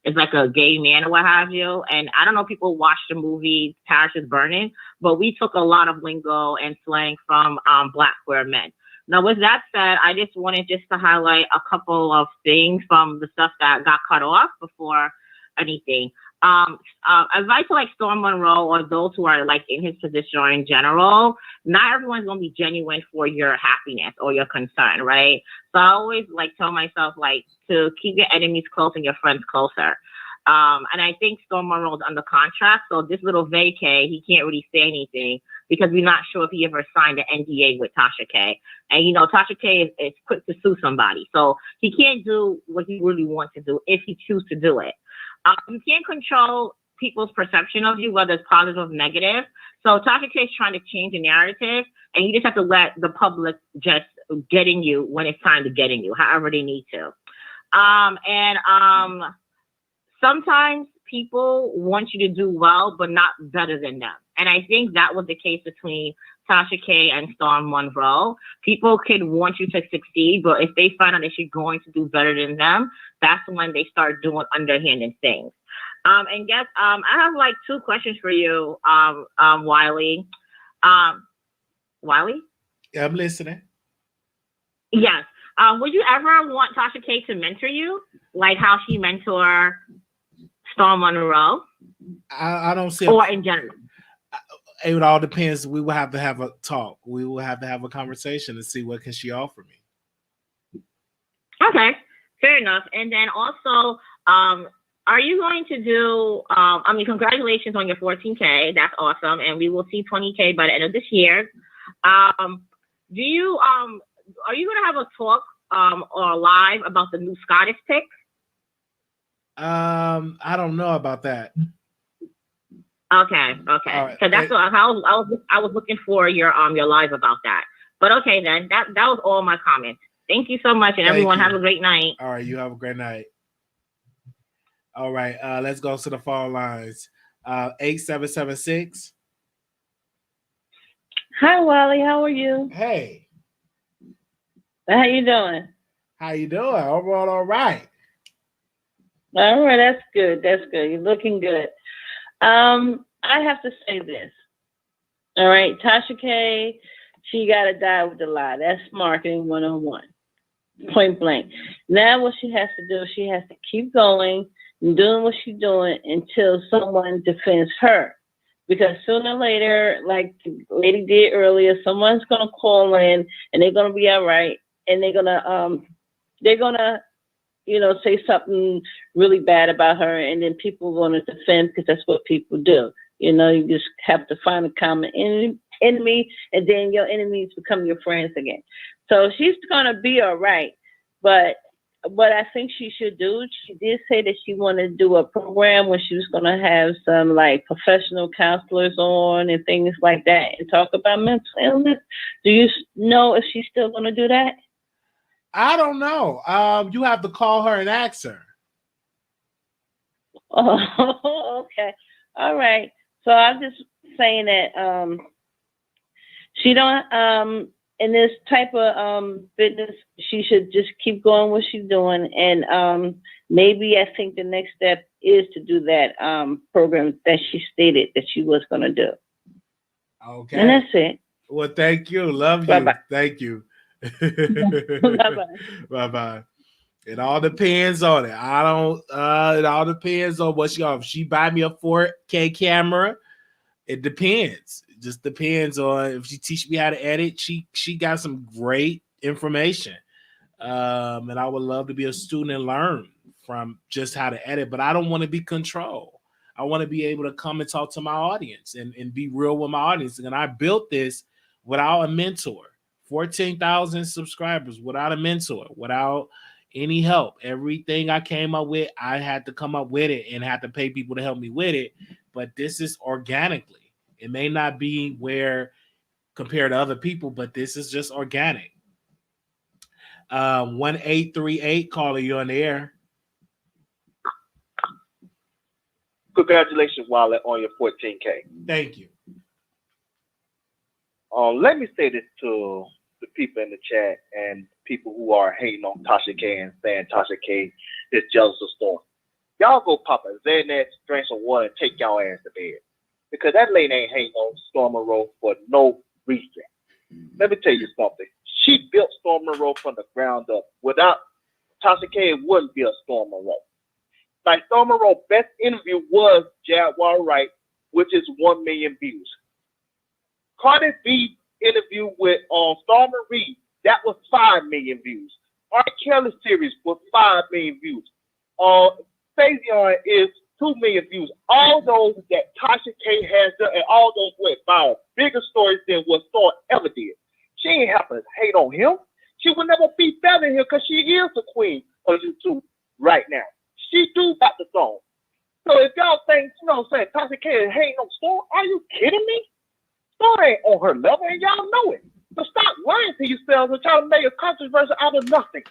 is like a gay man or what have you. And I don't know if people watched the movie Paris is Burning, but we took a lot of lingo and slang from Black queer men. Now, with that said, I just wanted to highlight a couple of things from the stuff that got cut off before anything. Advice to like Storm Monroe or those who are like in his position or in general, not everyone's going to be genuine for your happiness or your concern, right? So I always like tell myself like to keep your enemies close and your friends closer. And I think Storm Monroe's under contract, so this little vacay, he can't really say anything because we're not sure if he ever signed an NDA with Tasha K. And you know, Tasha K is quick to sue somebody, so he can't do what he really wants to do if he chooses to do it. You can't control people's perception of you, whether it's positive or negative. So Tasha K is trying to change the narrative, and you just have to let the public just get in you when it's time to get in you, however they need to. Sometimes people want you to do well, but not better than them. And I think that was the case between Tasha K and Storm Monroe. People can want you to succeed, but if they find out that you're going to do better than them, that's when they start doing underhanded things. I have like two questions for you, Wiley. Wiley? Yeah, I'm listening. Yes. Would you ever want Tasha K to mentor you, like how she mentored Storm Monroe? I don't see. Or in general. It all depends. We will have to have a talk. We will have to have a conversation and see what can she offer me. Okay, fair enough. And then also, are you going to do? Congratulations on your 14K. That's awesome, and we will see 20K by the end of this year. Are you going to have a talk or live about the new Scottish pick? I don't know about that. Okay. Right. So that's what I was looking for your live about that. But okay then, that was all my comments. Thank you so much, and everyone have a great night. All right, you have a great night. All right, let's go to the phone lines. 8776. Hi, Wally. How are you? Hey. How you doing? How you doing? Overall, all right. All right, that's good. That's good. You're looking good. I have to say this. All right, Tasha K, she got to die with the lie. That's marketing 101, point blank. Now what she has to do, she has to keep going and doing what she's doing until someone defends her. Because sooner or later, like the lady did earlier, someone's going to call in and they're going to be all right. And they're going to, say something really bad about her. And then people want to defend because that's what people do. You just have to find a common enemy, and then your enemies become your friends again. So she's going to be all right. But what I think she should do, she did say that she wanted to do a program where she was going to have some like professional counselors on and things like that and talk about mental illness. Do you know if she's still going to do that? I don't know. You have to call her and ask her. Oh, okay. All right. So I'm just saying that she don't in this type of business, she should just keep going what she's doing. And maybe I think the next step is to do that program that she stated that she was going to do. Okay. And that's it. Well, thank you. Love you. Bye-bye. Thank you. Bye-bye. Bye-bye. It all depends on it. It all depends on what if she buy me a 4K camera, it depends. It just depends on if she teach me how to edit. She got some great information. And I would love to be a student and learn from just how to edit, but I don't want to be controlled. I want to be able to come and talk to my audience and be real with my audience. And I built this without a mentor. 14,000 subscribers without a mentor, without any help. Everything I came up with, I had to come up with it and had to pay people to help me with it. But this is organically. It may not be where compared to other people, but this is just organic. 1838, caller, you on the air. Congratulations, Wiley, on your 14K. Thank you. Let me say this to the people in the chat and people who are hating on Tasha K and saying Tasha K is jealous of Storm. Y'all go pop a Xanax, drink some water, and take y'all ass to bed. Because that lady ain't hating on Storm Monroe for no reason. Let me tell you something. She built Storm Monroe from the ground up. Without Tasha K, it wouldn't be a Storm Monroe. Like Storm Monroe's best interview was Jaguar Wright, which is 1 million views. Cardi B interview with Storm Reed, that was 5 million views. R. Kelly series was 5 million views. Faison is 2 million views. All those that Tasha K has done, and all those went viral. Bigger stories than what Storm ever did. She ain't have to hate on him. She would never be better than him because she is the queen of YouTube right now. She do got the song. So if y'all think, saying Tasha K is hating on Storm, are you kidding me? Storm ain't on her level, and y'all know it. So stop lying to yourselves and try to make a controversy out of nothing.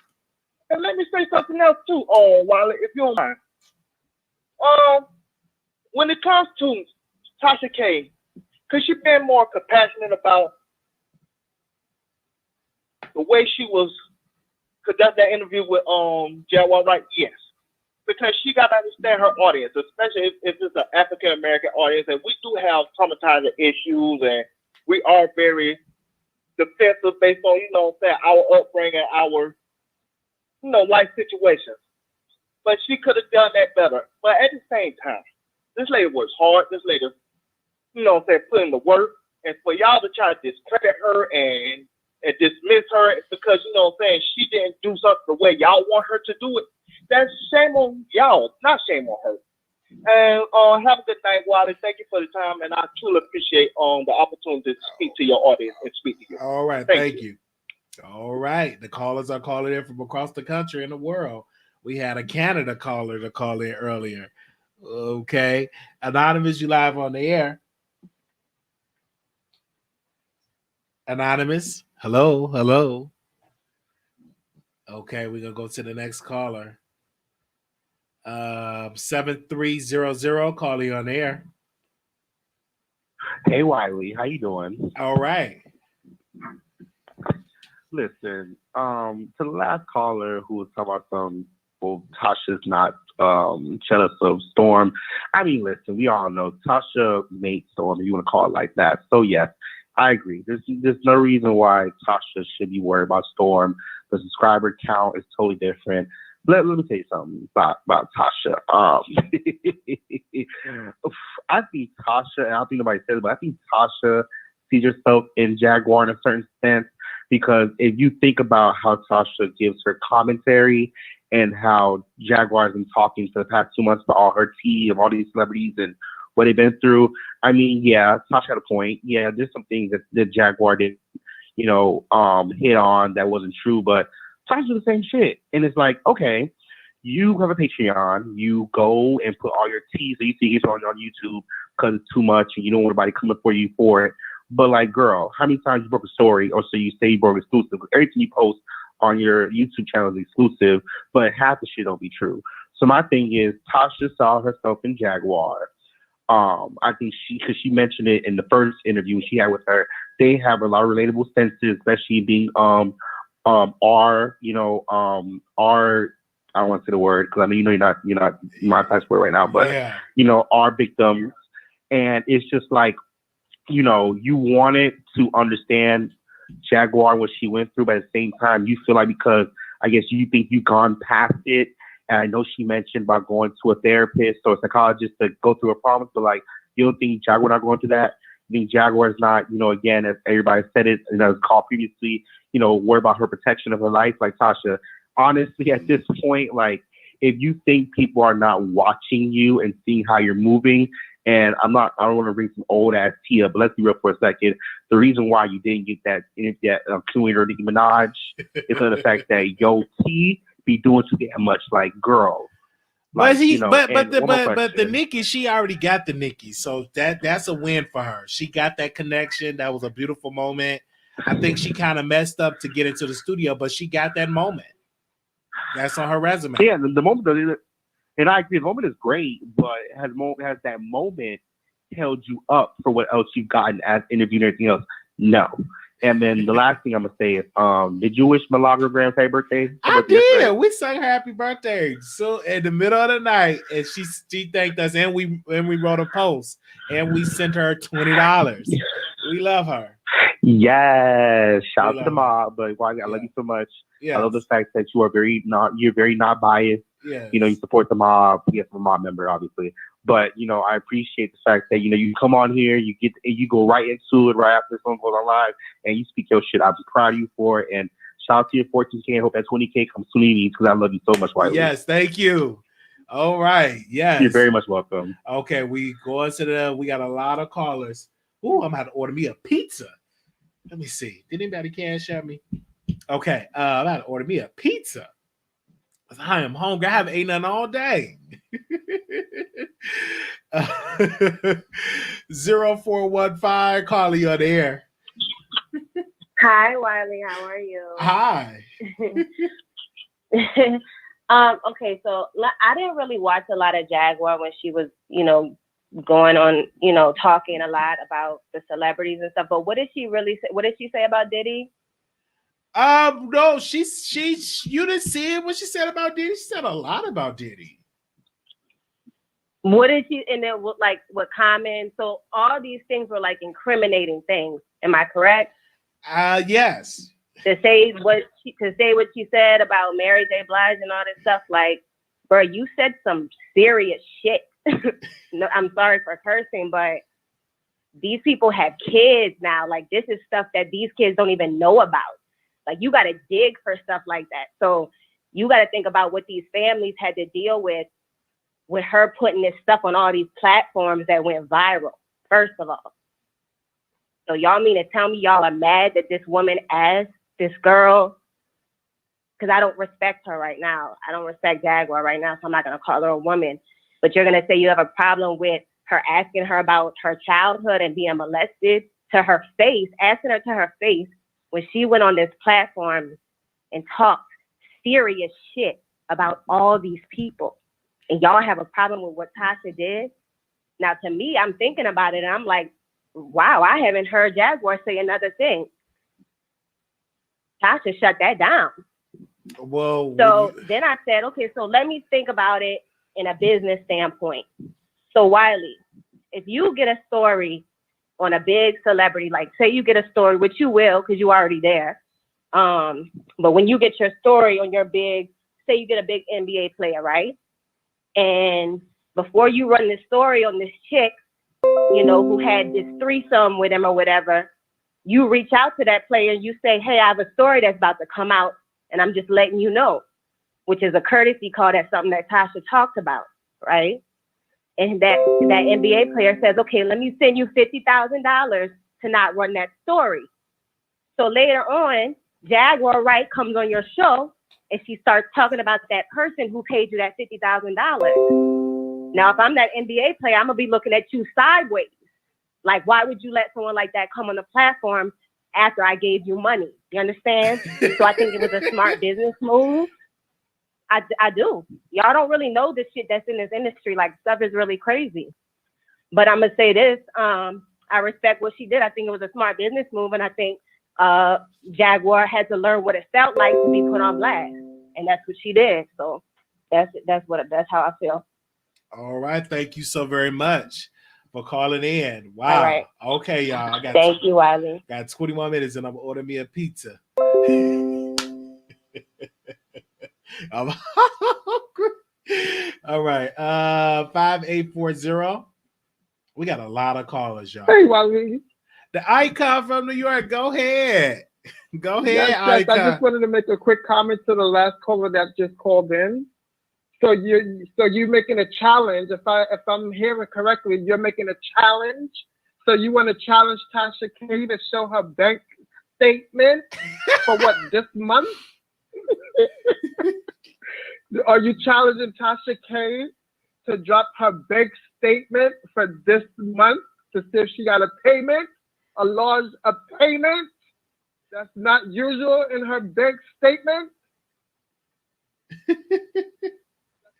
And let me say something else too, Wiley, if you don't mind. When it comes to Tasha K, could she be more compassionate about the way she was conducting that interview with Jaguar Wright? Yes. Because she got to understand her audience, especially if it's an African American audience, and we do have traumatizing issues, and we are very defensive based on, our upbringing, our, life situations. But she could have done that better. But at the same time, this lady works hard. This lady, put in the work. And for y'all to try to discredit her and dismiss her because, she didn't do something the way y'all want her to do it, that's shame on y'all, not shame on her. And have a good night, Wiley. Thank you for the time, and I truly appreciate the opportunity to speak to your audience and speak to you. All right, thank you. All right, the callers are calling in from across the country and the world. We had a Canada caller to call in earlier. Okay, Anonymous, you live on the air. Anonymous, hello. Okay, we're gonna go to the next caller. 7300, calling on air. Hey Wiley, how you doing? All right. Listen, to the last caller who was talking about Tasha's not jealous of Storm. I mean, listen, we all know Tasha made Storm, if you want to call it like that. So yes, I agree. There's no reason why Tasha should be worried about Storm. The subscriber count is totally different. Let me tell you something about Tasha. I think Tasha, and I don't think nobody says it, but I think Tasha sees herself in Jaguar in a certain sense, because if you think about how Tasha gives her commentary and how Jaguar has been talking for the past 2 months about all her tea of all these celebrities and what they've been through, I mean, yeah, Tasha had a point. Yeah, there's some things that Jaguar did, hit on that wasn't true, but Tasha did the same shit. And it's like, okay, you have a Patreon, you go and put all your tea so you see it on YouTube because it's too much and you don't want anybody coming for you for it. But like, girl, how many times you broke a story, or so you say you broke exclusive? Because everything you post on your YouTube channel is exclusive, but half the shit don't be true. So my thing is, Tasha saw herself in Jaguar. I think because she mentioned it in the first interview she had with her, they have a lot of relatable senses, especially being I don't want to say the word because I know you're not monetized for it right now, but our victims, and it's just like, you wanted to understand Jaguar, what she went through, but at the same time, you feel like because I guess you think you've gone past it. And I know she mentioned about going to a therapist or a psychologist to go through her problems, but like, you don't think Jaguar not going through that? You think Jaguar is not, again, as everybody said it, and as called previously, worry about her protection of her life? Like, Tasha, honestly, at this point, like, if you think people are not watching you and seeing how you're moving, and I don't want to bring some old ass tea up, but let's be real for a second. The reason why you didn't get that Queen or Nicki Minaj is the fact that yo T be doing too damn much. Like, girl. But Like, but the Nicki, she already got the Nicki, so that's a win for her. She got that connection. That was a beautiful moment. I think she kind of messed up to get into the studio, but she got that moment. That's on her resume. Yeah, the moment. And I agree, the moment is great, but has that moment held you up for what else you've gotten as interview and everything else? No. And then the last thing I'm gonna say is, did you wish Malaga Graham happy birthday? I did. We sang her happy birthday so in the middle of the night, and she thanked us, and we wrote a post, and we sent her $20. We love her. Yes, shout out to the mob, but I love you so much. Yes. I love the fact that you're very not biased. Yes. You support the mob. Yes, I'm a mob member, obviously. But I appreciate the fact that you come on here, you go right into it right after the song goes on live, and you speak your shit. I'm proud of you for it, and shout out to your 14K. I hope that 20K comes soon because I love you so much, Wiley. Yes, thank you. All right, yes, you're very much welcome. Okay, we go into we got a lot of callers. Ooh, I'm gonna have to order me a pizza. Let me see. Did anybody cash at me? Okay, I'm gonna order me a pizza. I am hungry. I haven't eaten nothing all day. 0415, call you on the air. Hi, Wiley. How are you? Hi. Okay, so I didn't really watch a lot of Jaguar when she was, going on, talking a lot about the celebrities and stuff. But what did she really say? What did she say about Diddy? No, she you didn't see it what she said about Diddy. She said a lot about Diddy. What did she, and then what comments? So all these things were like incriminating things. Am I correct? Yes. To say what she said about Mary J. Blige and all this stuff, like, bro, you said some serious shit. No, I'm sorry for cursing, but these people have kids now. Like, this is stuff that these kids don't even know about. Like, you got to dig for stuff like that. So you got to think about what these families had to deal with her putting this stuff on all these platforms that went viral, first of all. So y'all mean to tell me y'all are mad that this woman asked this girl, because I don't respect her right now. I don't respect Jaguar right now, so I'm not going to call her a woman. But you're going to say you have a problem with her asking her about her childhood and being molested to her face, asking her to her face, when she went on this platform and talked serious shit about all these people. And y'all have a problem with what Tasha did? Now, to me, I'm thinking about it, and I'm like, wow, I haven't heard Jaguar say another thing. Tasha shut that down. Well, so then I said, okay, so let me think about it in a business standpoint. So Wiley, if you get a story on a big celebrity, like say you get a story, which you will because you're already there. But when you get your story on your big, say you get a big NBA player, right? And before you run this story on this chick, you know, who had this threesome with him or whatever, you reach out to that player and you say, hey, I have a story that's about to come out and I'm just letting you know, which is a courtesy call. That's something that Tasha talked about, right? And that NBA player says, okay, let me send you $50,000 to not run that story. So later on, Jaguar Wright comes on your show and she starts talking about that person who paid you that $50,000. Now, if I'm that NBA player, I'm going to be looking at you sideways. Like, why would you let someone like that come on the platform after I gave you money? You understand? So I think it was a smart business move. I do. Y'all don't really know this shit that's in this industry. Like, stuff is really crazy. But I'm going to say this. I respect what she did. I think it was a smart business move. And I think Jaguar had to learn what it felt like to be put on blast. And that's what she did. So that's how I feel. All right. Thank you so very much for calling in. Wow. All right. Okay, y'all. Thank you, Wiley. Got 21 minutes and I'm ordering me a pizza. I'm hungry. All right. 5840. We got a lot of callers, y'all. Hey, Wiley. The icon from New York. Go ahead. Go ahead, yes, icon. I just wanted to make a quick comment to the last caller that just called in. So you're making a challenge. If I'm hearing correctly, you're making a challenge. So you want to challenge Tasha K to show her bank statement for what, this month? Are you challenging Tasha K to drop her bank statement for this month to see if she got a payment, a payment that's not usual in her bank statement? That's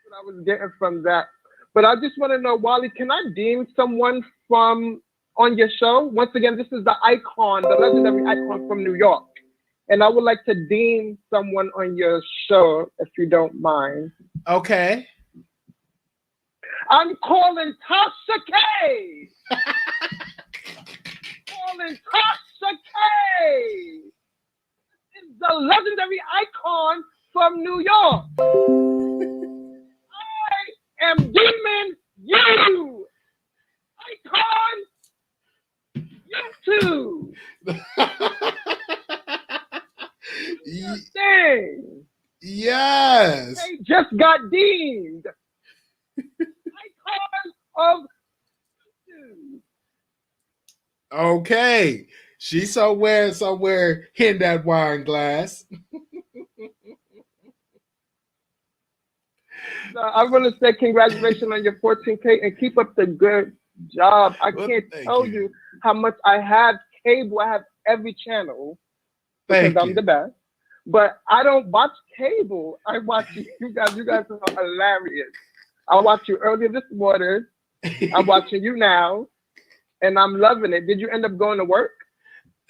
what I was getting from that. But I just want to know, Wally, can I deem someone from on your show? Once again, this is the icon, the legendary icon from New York. And I would like to deem someone on your show, if you don't mind. Okay. I'm calling Tasha K. Calling Tasha K. Is the legendary icon from New York. I am deeming you, icon. You too. Yes. They just got deemed icon of. Okay. She's somewhere in that wine glass. I want to say congratulations on your 14K and keep up the good job. I can't tell you how much I have cable. I have every channel because I'm the best. But I don't watch cable. I watch you guys. You guys are hilarious. I watched you earlier this morning. I'm watching you now, and I'm loving it. Did you end up going to work?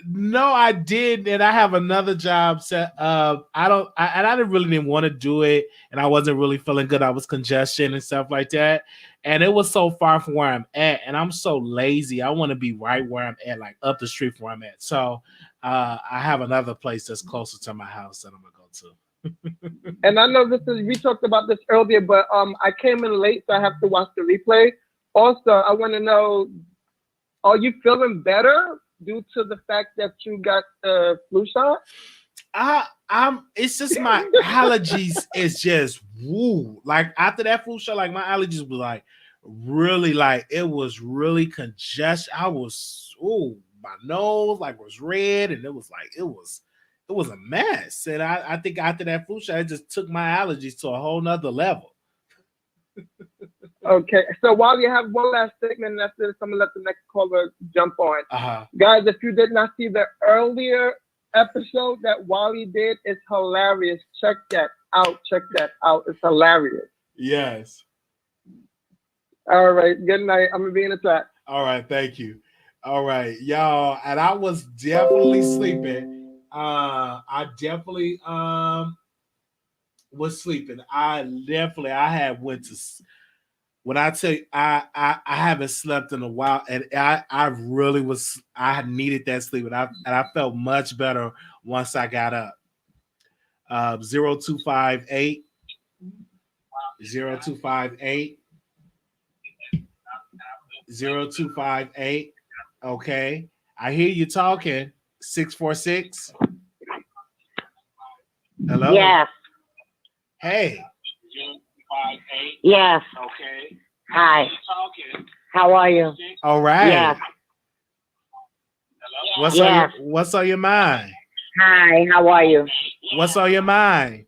No, I did, and I have another job set up. I didn't really want to do it, and I wasn't really feeling good. I was congestion and stuff like that, and it was so far from where I'm at, and I'm so lazy. I want to be right where I'm at, like up the street from where I'm at. So I have another place that's closer to my house that I'm gonna go to. And I know we talked about this earlier, but I came in late, so I have to watch the replay. Also, I want to know, are you feeling better due to the fact that you got the flu shot? It's just my allergies is just woo. Like after that flu shot, like my allergies was like really like it was really congestion. I was my nose like was red and it was a mess. And I think after that flu shot, it just took my allergies to a whole nother level. Okay, so while you have one last statement, and after this, I'm gonna let the next caller jump on. Guys, if you did not see the earlier episode that Wally did, it's hilarious. Check that out. It's hilarious. Yes. All right. Good night. I'm gonna be in the chat. All right. Thank you. All right, y'all. And I was definitely sleeping. I definitely was sleeping. I had went to when I tell you I haven't slept in a while, and I really was I needed that sleep, and I felt much better once I got up. 0258 0258 0258. Okay. I hear you talking. 646. Hello? Yes. Hey. Yes. Okay. Hi. How are you? All right. Yes. What's on your mind? Hi. How are you? What's on your mind?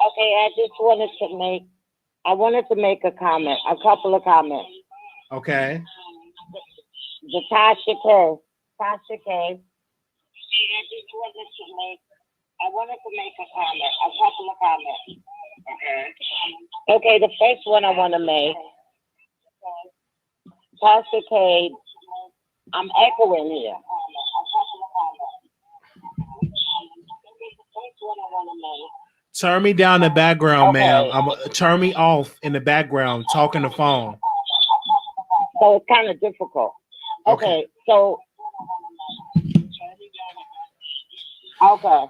Okay, I wanted to make a comment, a couple of comments. Okay. The Tasha K. I wanted to make a comment, a couple of comments. Okay, the first one I want to make. Tasha K, I'm echoing here. Turn me down the background, ma'am. Turn me off in the background, talking the phone. So it's kind of difficult. Okay, so okay.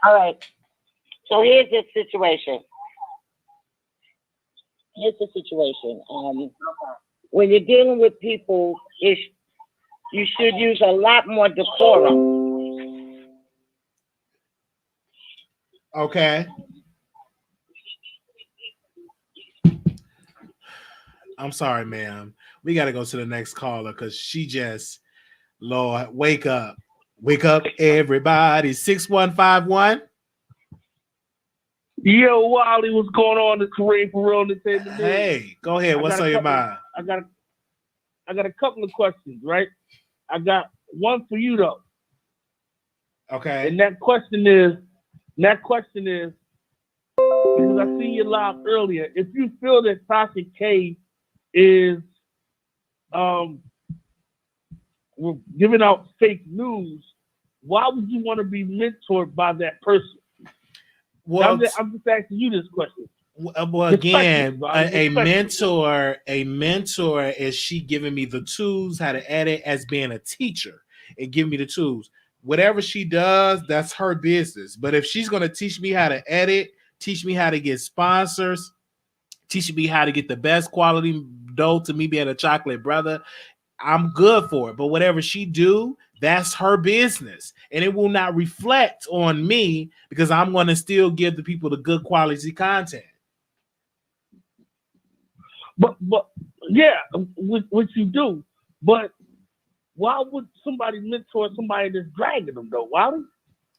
All right. So here's the situation. When you're dealing with people, you should use a lot more decorum. Okay. I'm sorry, ma'am. We got to go to the next caller because she just, Lord, wake up. Wake up, everybody. 6151. Yo, Wiley, what's going on? It's Kareem for Real Entertainment. Hey, go ahead. What's on your mind? I got a couple of questions, right? I got one for you though. Okay. And that question is, because I seen you live earlier, if you feel that Tasha K is giving out fake news, why would you want to be mentored by that person? Well, I'm just asking you this question. Well, again, a mentor, is she giving me the tools how to edit as being a teacher and give me the tools. Whatever she does, that's her business. But if she's going to teach me how to edit, teach me how to get sponsors, teach me how to get the best quality dough to me being a chocolate brother, I'm good for it. But whatever she do, that's her business. And it will not reflect on me because I'm going to still give the people the good quality content. But yeah, what you do. But why would somebody mentor somebody that's dragging them though? Why?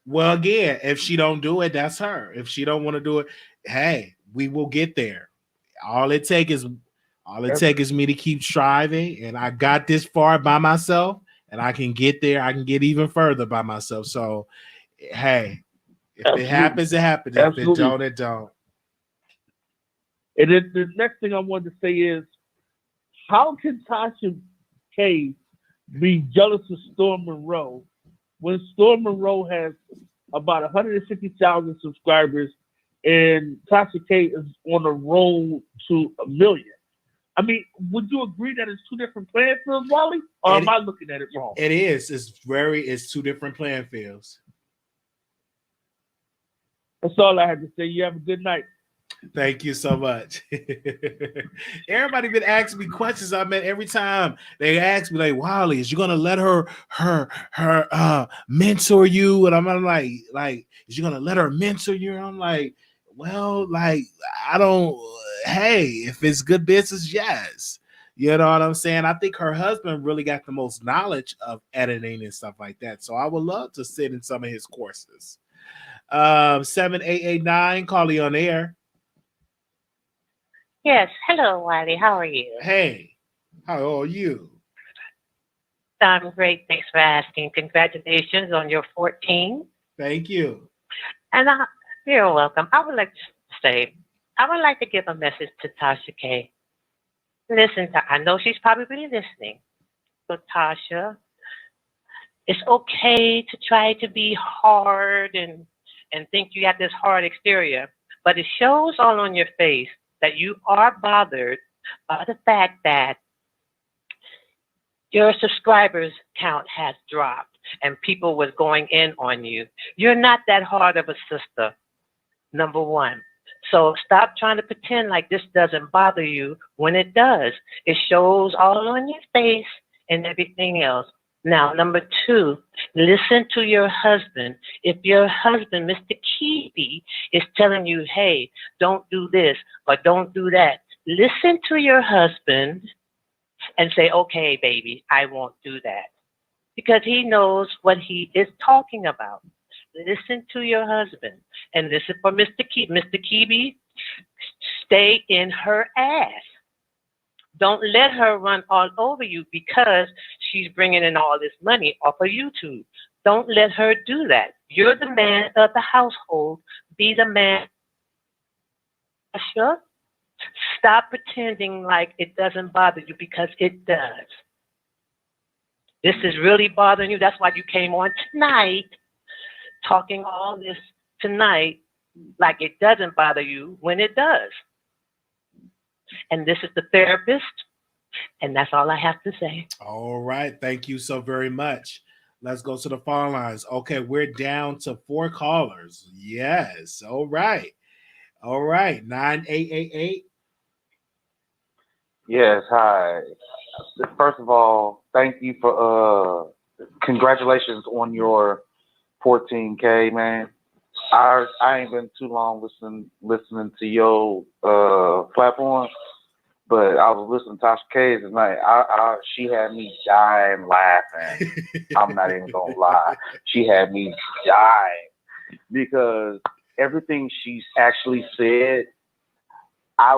Well, again, if she don't do it, that's her. If she don't want to do it, hey, we will get there. All it takes is me to keep striving, and I got this far by myself, and I can get there. I can get even further by myself. So, hey, if it happens, it happens. If it don't, it don't. And then the next thing I wanted to say is, how can Tasha K be jealous of Storm Monroe when Storm Monroe has about 150,000 subscribers and Tasha K is on the road to 1 million? I mean, would you agree that it's two different playing fields, Wally? Or am I looking at it wrong? It is. It's two different playing fields. That's all I had to say. You have a good night. Thank you so much. Everybody been asking me questions. I mean, every time they ask me, like, Wally, is you gonna let her mentor you? And I'm like, is you gonna let her mentor you? And I'm like, well, like, I don't. Hey, if it's good business, yes. You know what I'm saying? I think her husband really got the most knowledge of editing and stuff like that. So I would love to sit in some of his courses. 7889, call you on air. Yes. Hello, Wiley. How are you? Hey, how are you? I'm great. Thanks for asking. Congratulations on your 14. Thank you. And you're welcome. I would like to say, I would like to give a message to Tasha K. Listen, I know she's probably listening. So Tasha, it's okay to try to be hard and think you have this hard exterior, but it shows all on your face that you are bothered by the fact that your subscribers count has dropped and people was going in on you. You're not that hard of a sister, number one. So stop trying to pretend like this doesn't bother you when it does. It shows all on your face and everything else. Now, number two, listen to your husband. If your husband, Mr. Keeby, is telling you, hey, don't do this or don't do that, listen to your husband and say, okay, baby, I won't do that. Because he knows what he is talking about. Listen to your husband. And listen for Mr. Keeby. Mr. Keeby, stay in her ass. Don't let her run all over you because she's bringing in all this money off of YouTube. Don't let her do that. You're the man of the household. Be the man. Sure. Stop pretending like it doesn't bother you because it does. This is really bothering you. That's why you came on tonight, talking all this tonight like it doesn't bother you when it does. And this is the therapist, and that's all I have to say. All right. Thank you so very much. Let's go to the phone lines. Okay, we're down to 4 callers. Yes. All right. All right. 9888. Yes, hi. First of all, thank you for congratulations on your 14K, man. I ain't been too long listening to your platform, but I was listening to Tasha K tonight. She had me dying laughing. I'm not even gonna lie. She had me dying because everything she actually said, I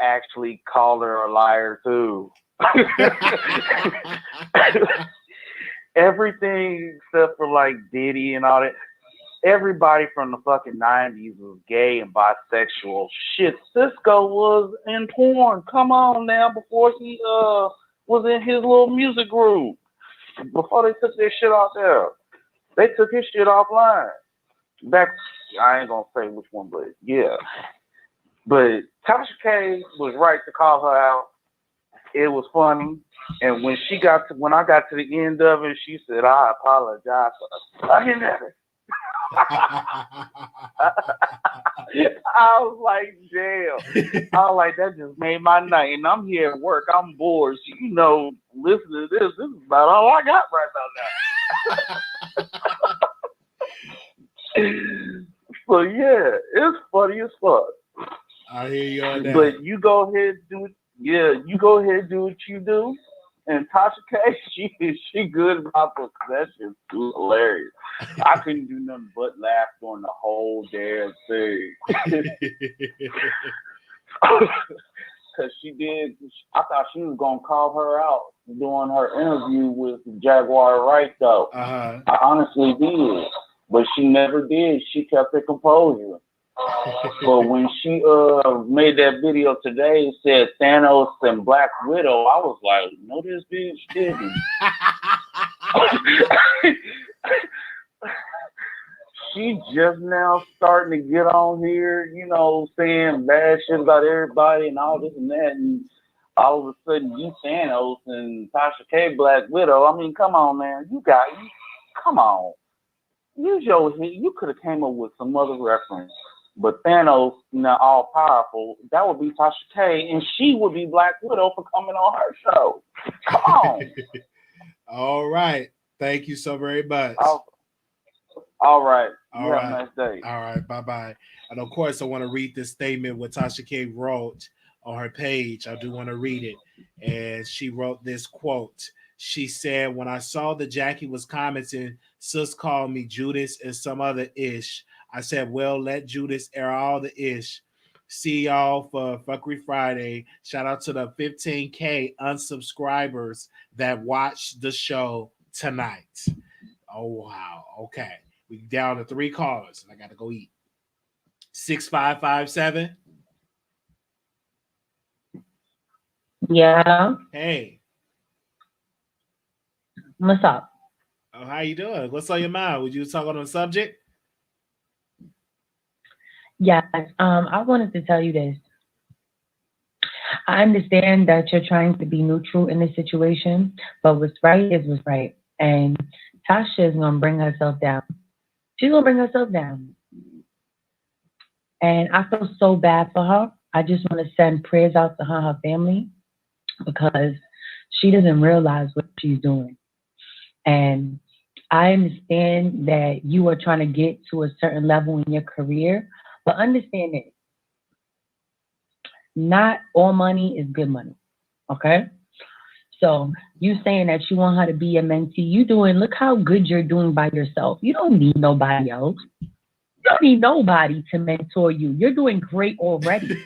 actually called her a liar too. Everything except for like Diddy and all that. Everybody from the fucking 90s was gay and bisexual. Shit, Cisco was in porn. Come on now, before he was in his little music group. Before they took their shit off there. They took his shit offline. I ain't gonna say which one, but yeah. But Tasha K was right to call her out. It was funny. And when I got to the end of it, she said, I apologize for sucking at it. I was like, damn. I was like, that just made my night. And I'm here at work. I'm bored. So, listening to this is about all I got right about now. So, yeah, it's funny as fuck. I hear you on that. But you go ahead and do what you do. And Tasha K, she good about this. That shit's hilarious. I couldn't do nothing but laugh during the whole damn thing. Because I thought she was going to call her out during her interview with Jaguar Wright, though. Uh-huh. I honestly did. But she never did. She kept her composure. But when she made that video today, it said Thanos and Black Widow, I was like, no, this bitch didn't. She just now starting to get on here, saying bad shit about everybody and all this and that, and all of a sudden you Thanos and Tasha K Black Widow. I mean, come on, man. Come on. You could have came up with some other reference. But Thanos, all powerful, that would be Tasha K, and she would be Black Widow for coming on her show. Come on. All right. Thank you so very much. All right. All Have right. a nice day. All right. Bye-bye. And of course, I want to read this statement what Tasha K wrote on her page. I do want to read it. And she wrote this quote. She said, when I saw that Jackie was commenting, sis called me Judas and some other ish. I said, well, let Judas air all the ish. See y'all for Fuckery Friday. Shout out to the 15K unsubscribers that watched the show tonight. Oh, wow. Okay. We down to 3 callers, and I got to go eat. 6557. Yeah. Hey. What's up? Oh, how you doing? What's on your mind? Would you talk on the subject? Yes. I wanted to tell you this. I understand that you're trying to be neutral in this situation, but what's right is what's right. And Tasha is gonna bring herself down. She's gonna bring herself down. And I feel so bad for her. I just want to send prayers out to her and her family because she doesn't realize what she's doing. And I understand that you are trying to get to a certain level in your career, but understand this. Not all money is good money, okay? So you saying that you want her to be a mentee, look how good you're doing by yourself. You don't need nobody else. You don't need nobody to mentor you. You're doing great already.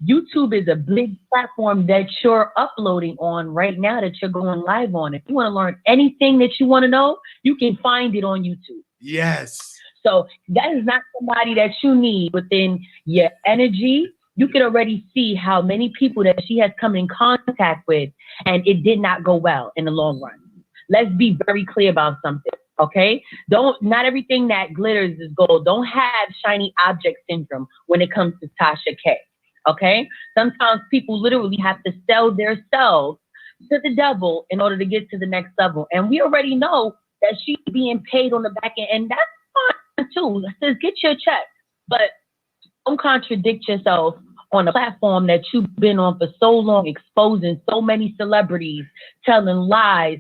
YouTube is a big platform that you're uploading on right now, that you're going live on. If you want to learn anything that you want to know, you can find it on YouTube. Yes. So that is not somebody that you need within your energy. You can already see how many people that she has come in contact with, and it did not go well in the long run. Let's be very clear about something, okay? Not everything that glitters is gold. Don't have shiny object syndrome when it comes to Tasha K, okay? Sometimes people literally have to sell their selves to the devil in order to get to the next level. And we already know that she's being paid on the back end, and that's fine too. Says get your check, but don't contradict yourself on a platform that you've been on for so long, exposing so many celebrities, telling lies,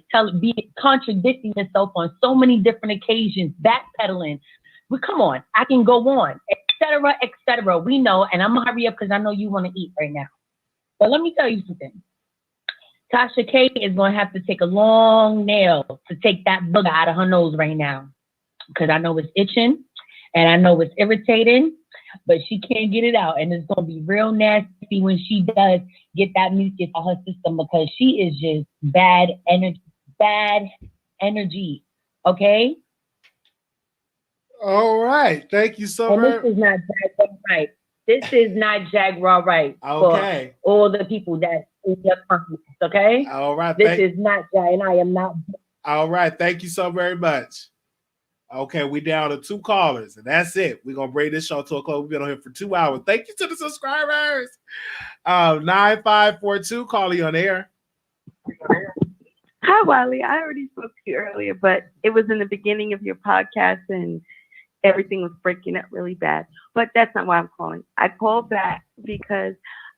contradicting yourself on so many different occasions, backpedaling. Well, come on, I can go on, etc., etc. We know, and I'm gonna hurry up because I know you want to eat right now. But let me tell you something. Tasha K is gonna have to take a long nail to take that booger out of her nose right now, because I know it's itching and I know it's irritating, but she can't get it out, and it's gonna be real nasty when she does get that mucus out her system, because she is just bad energy. Okay. All right. Thank you so much. much. This is not Jaguar Wright. This is not Jaguar Wright. Okay. For all the people that in your comments. Okay. All right. This is not Jag, and I am not. All right. Thank you so very much. Okay, we down to 2 callers, and that's it. We're gonna bring this show to a close. We've been on here for 2 hours. Thank you to the subscribers. 9542, call you on air. Hi, Wiley. I already spoke to you earlier, but it was in the beginning of your podcast and everything was breaking up really bad. But that's not why I'm calling. I called back because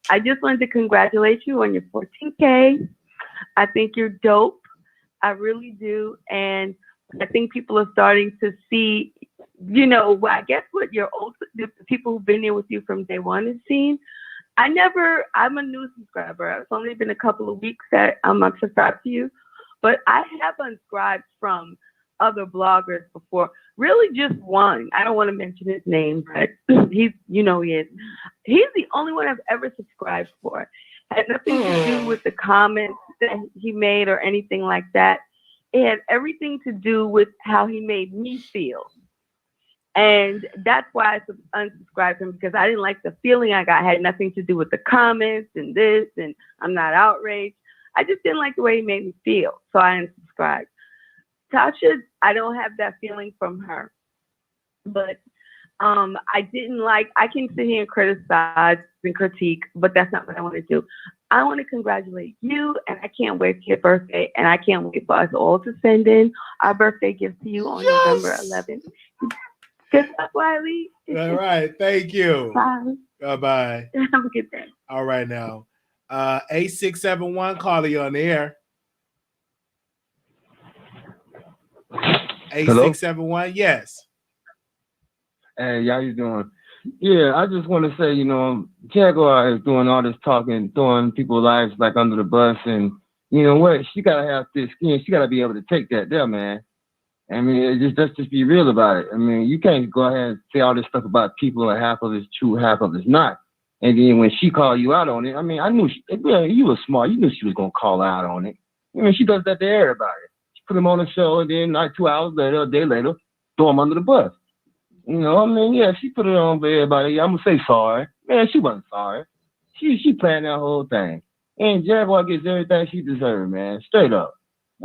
I just wanted to congratulate you on your 14K. I think you're dope. I really do. And I think people are starting to see, I guess what the people who've been there with you from day one have seen. I'm a new subscriber. It's only been a couple of weeks that I'm subscribed to you, but I have unsubscribed from other bloggers before. Really just one. I don't want to mention his name, but he is. He's the only one I've ever subscribed for. It had nothing to do with the comments that he made or anything like that. It had everything to do with how he made me feel. And that's why I unsubscribed him, because I didn't like the feeling I got. It had nothing to do with the comments and this, and I'm not outraged. I just didn't like the way he made me feel. So I unsubscribed. Tasha, I don't have that feeling from her. But I can sit here and criticize and critique, but that's not what I want to do. I want to congratulate you, and I can't wait for your birthday, and I can't wait for us all to send in our birthday gift to you on November 11th. Good luck, Wiley. All right. Thank you. Bye. Bye-bye. Have a good day. All right now. 8671, call you on the air. 8671, yes. Hey, how you doing? Yeah, I just want to say, Jaguar is doing all this talking, throwing people's lives like under the bus, and you know what? She gotta have thick skin. She gotta be able to take that there, man. I mean, let's just be real about it. I mean, you can't go ahead and say all this stuff about people and half of it's true, half of it's not. And then when she called you out on it, I mean, I knew you were smart. You knew she was gonna call out on it. I mean, she does that to everybody. She put him on the show, and then like 2 hours later, a day later, throw him under the bus. You know, I mean, yeah, she put it on for everybody. I'm gonna say sorry. Man, she wasn't sorry. She planned that whole thing. And Jaguar gets everything she deserves, man. Straight up.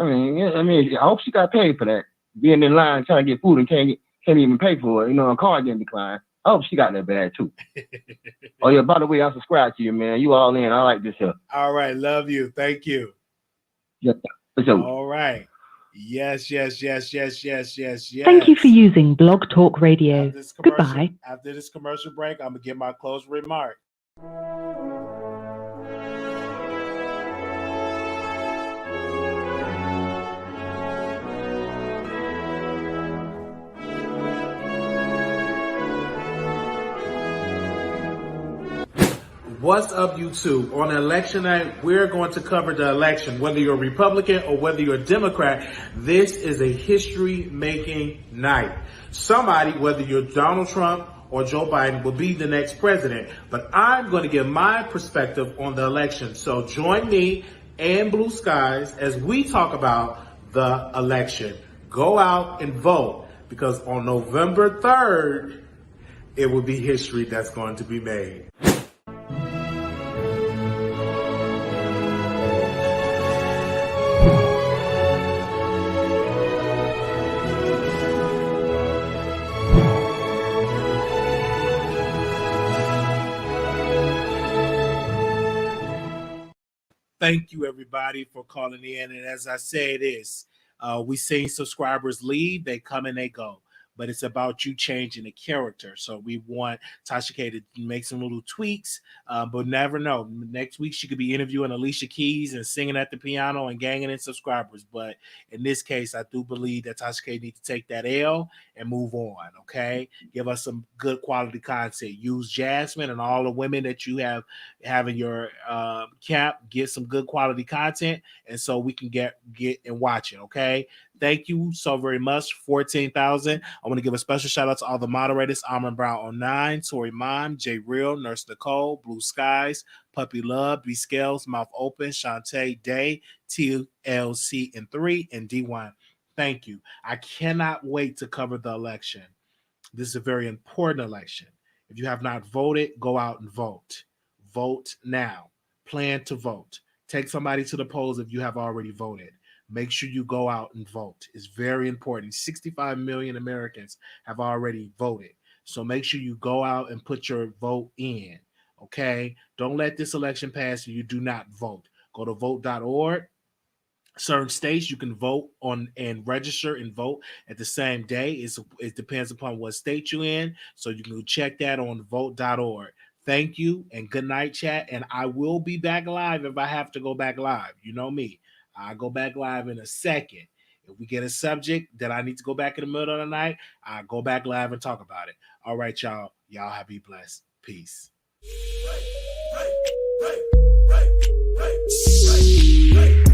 I mean, I hope she got paid for that. Being in line trying to get food and can't even pay for it. You know, a car getting declined. I hope she got that bad too. Oh yeah, by the way, I subscribe to you, man. You all in. I like this show. All right, love you. Thank you. Yeah, for sure. All right. Yes. Thank you for using Blog Talk Radio. Goodbye. After this commercial break, I'm going to give my closing remark. What's up, YouTube? On election night, we're going to cover the election. Whether you're a Republican or whether you're a Democrat, this is a history-making night. Somebody, whether you're Donald Trump or Joe Biden, will be the next president. But I'm going to give my perspective on the election. So join me and Blue Skies as we talk about the election. Go out and vote, because on November 3rd, it will be history that's going to be made. Thank you, everybody, for calling in. And as I say this, we seen subscribers leave, they come and they go. But it's about you changing the character. So we want Tasha K to make some little tweaks, but never know. Next week, she could be interviewing Alicia Keys and singing at the piano and ganging in subscribers. But in this case, I do believe that Tasha K needs to take that L and move on, okay? Give us some good quality content. Use Jasmine and all the women that you have in your camp. Get some good quality content, and so we can get and watch it, okay? Thank you so very much. 14,000. I want to give a special shout out to all the moderators: Amon Brown 09, Tori Mom, J Real, Nurse Nicole, Blue Skies, Puppy Love, B Scales, Mouth Open, Shantae Day, TLC and 3, and D1. Thank you. I cannot wait to cover the election. This is a very important election. If you have not voted, go out and vote. Vote now. Plan to vote. Take somebody to the polls if you have already voted. Make sure you go out and vote. It's very important. 65 million Americans have already voted. So make sure you go out and put your vote in, okay? Don't let this election pass and you do not vote. Go to vote.org. Certain states you can vote on and register and vote at the same day. It depends upon what state you're in. So you can check that on vote.org. Thank you and good night, chat. And I will be back live if I have to go back live. You know me. I'll go back live in a second. If we get a subject that I need to go back in the middle of the night, I'll go back live and talk about it. All right, y'all. Y'all have be blessed. Peace. Hey.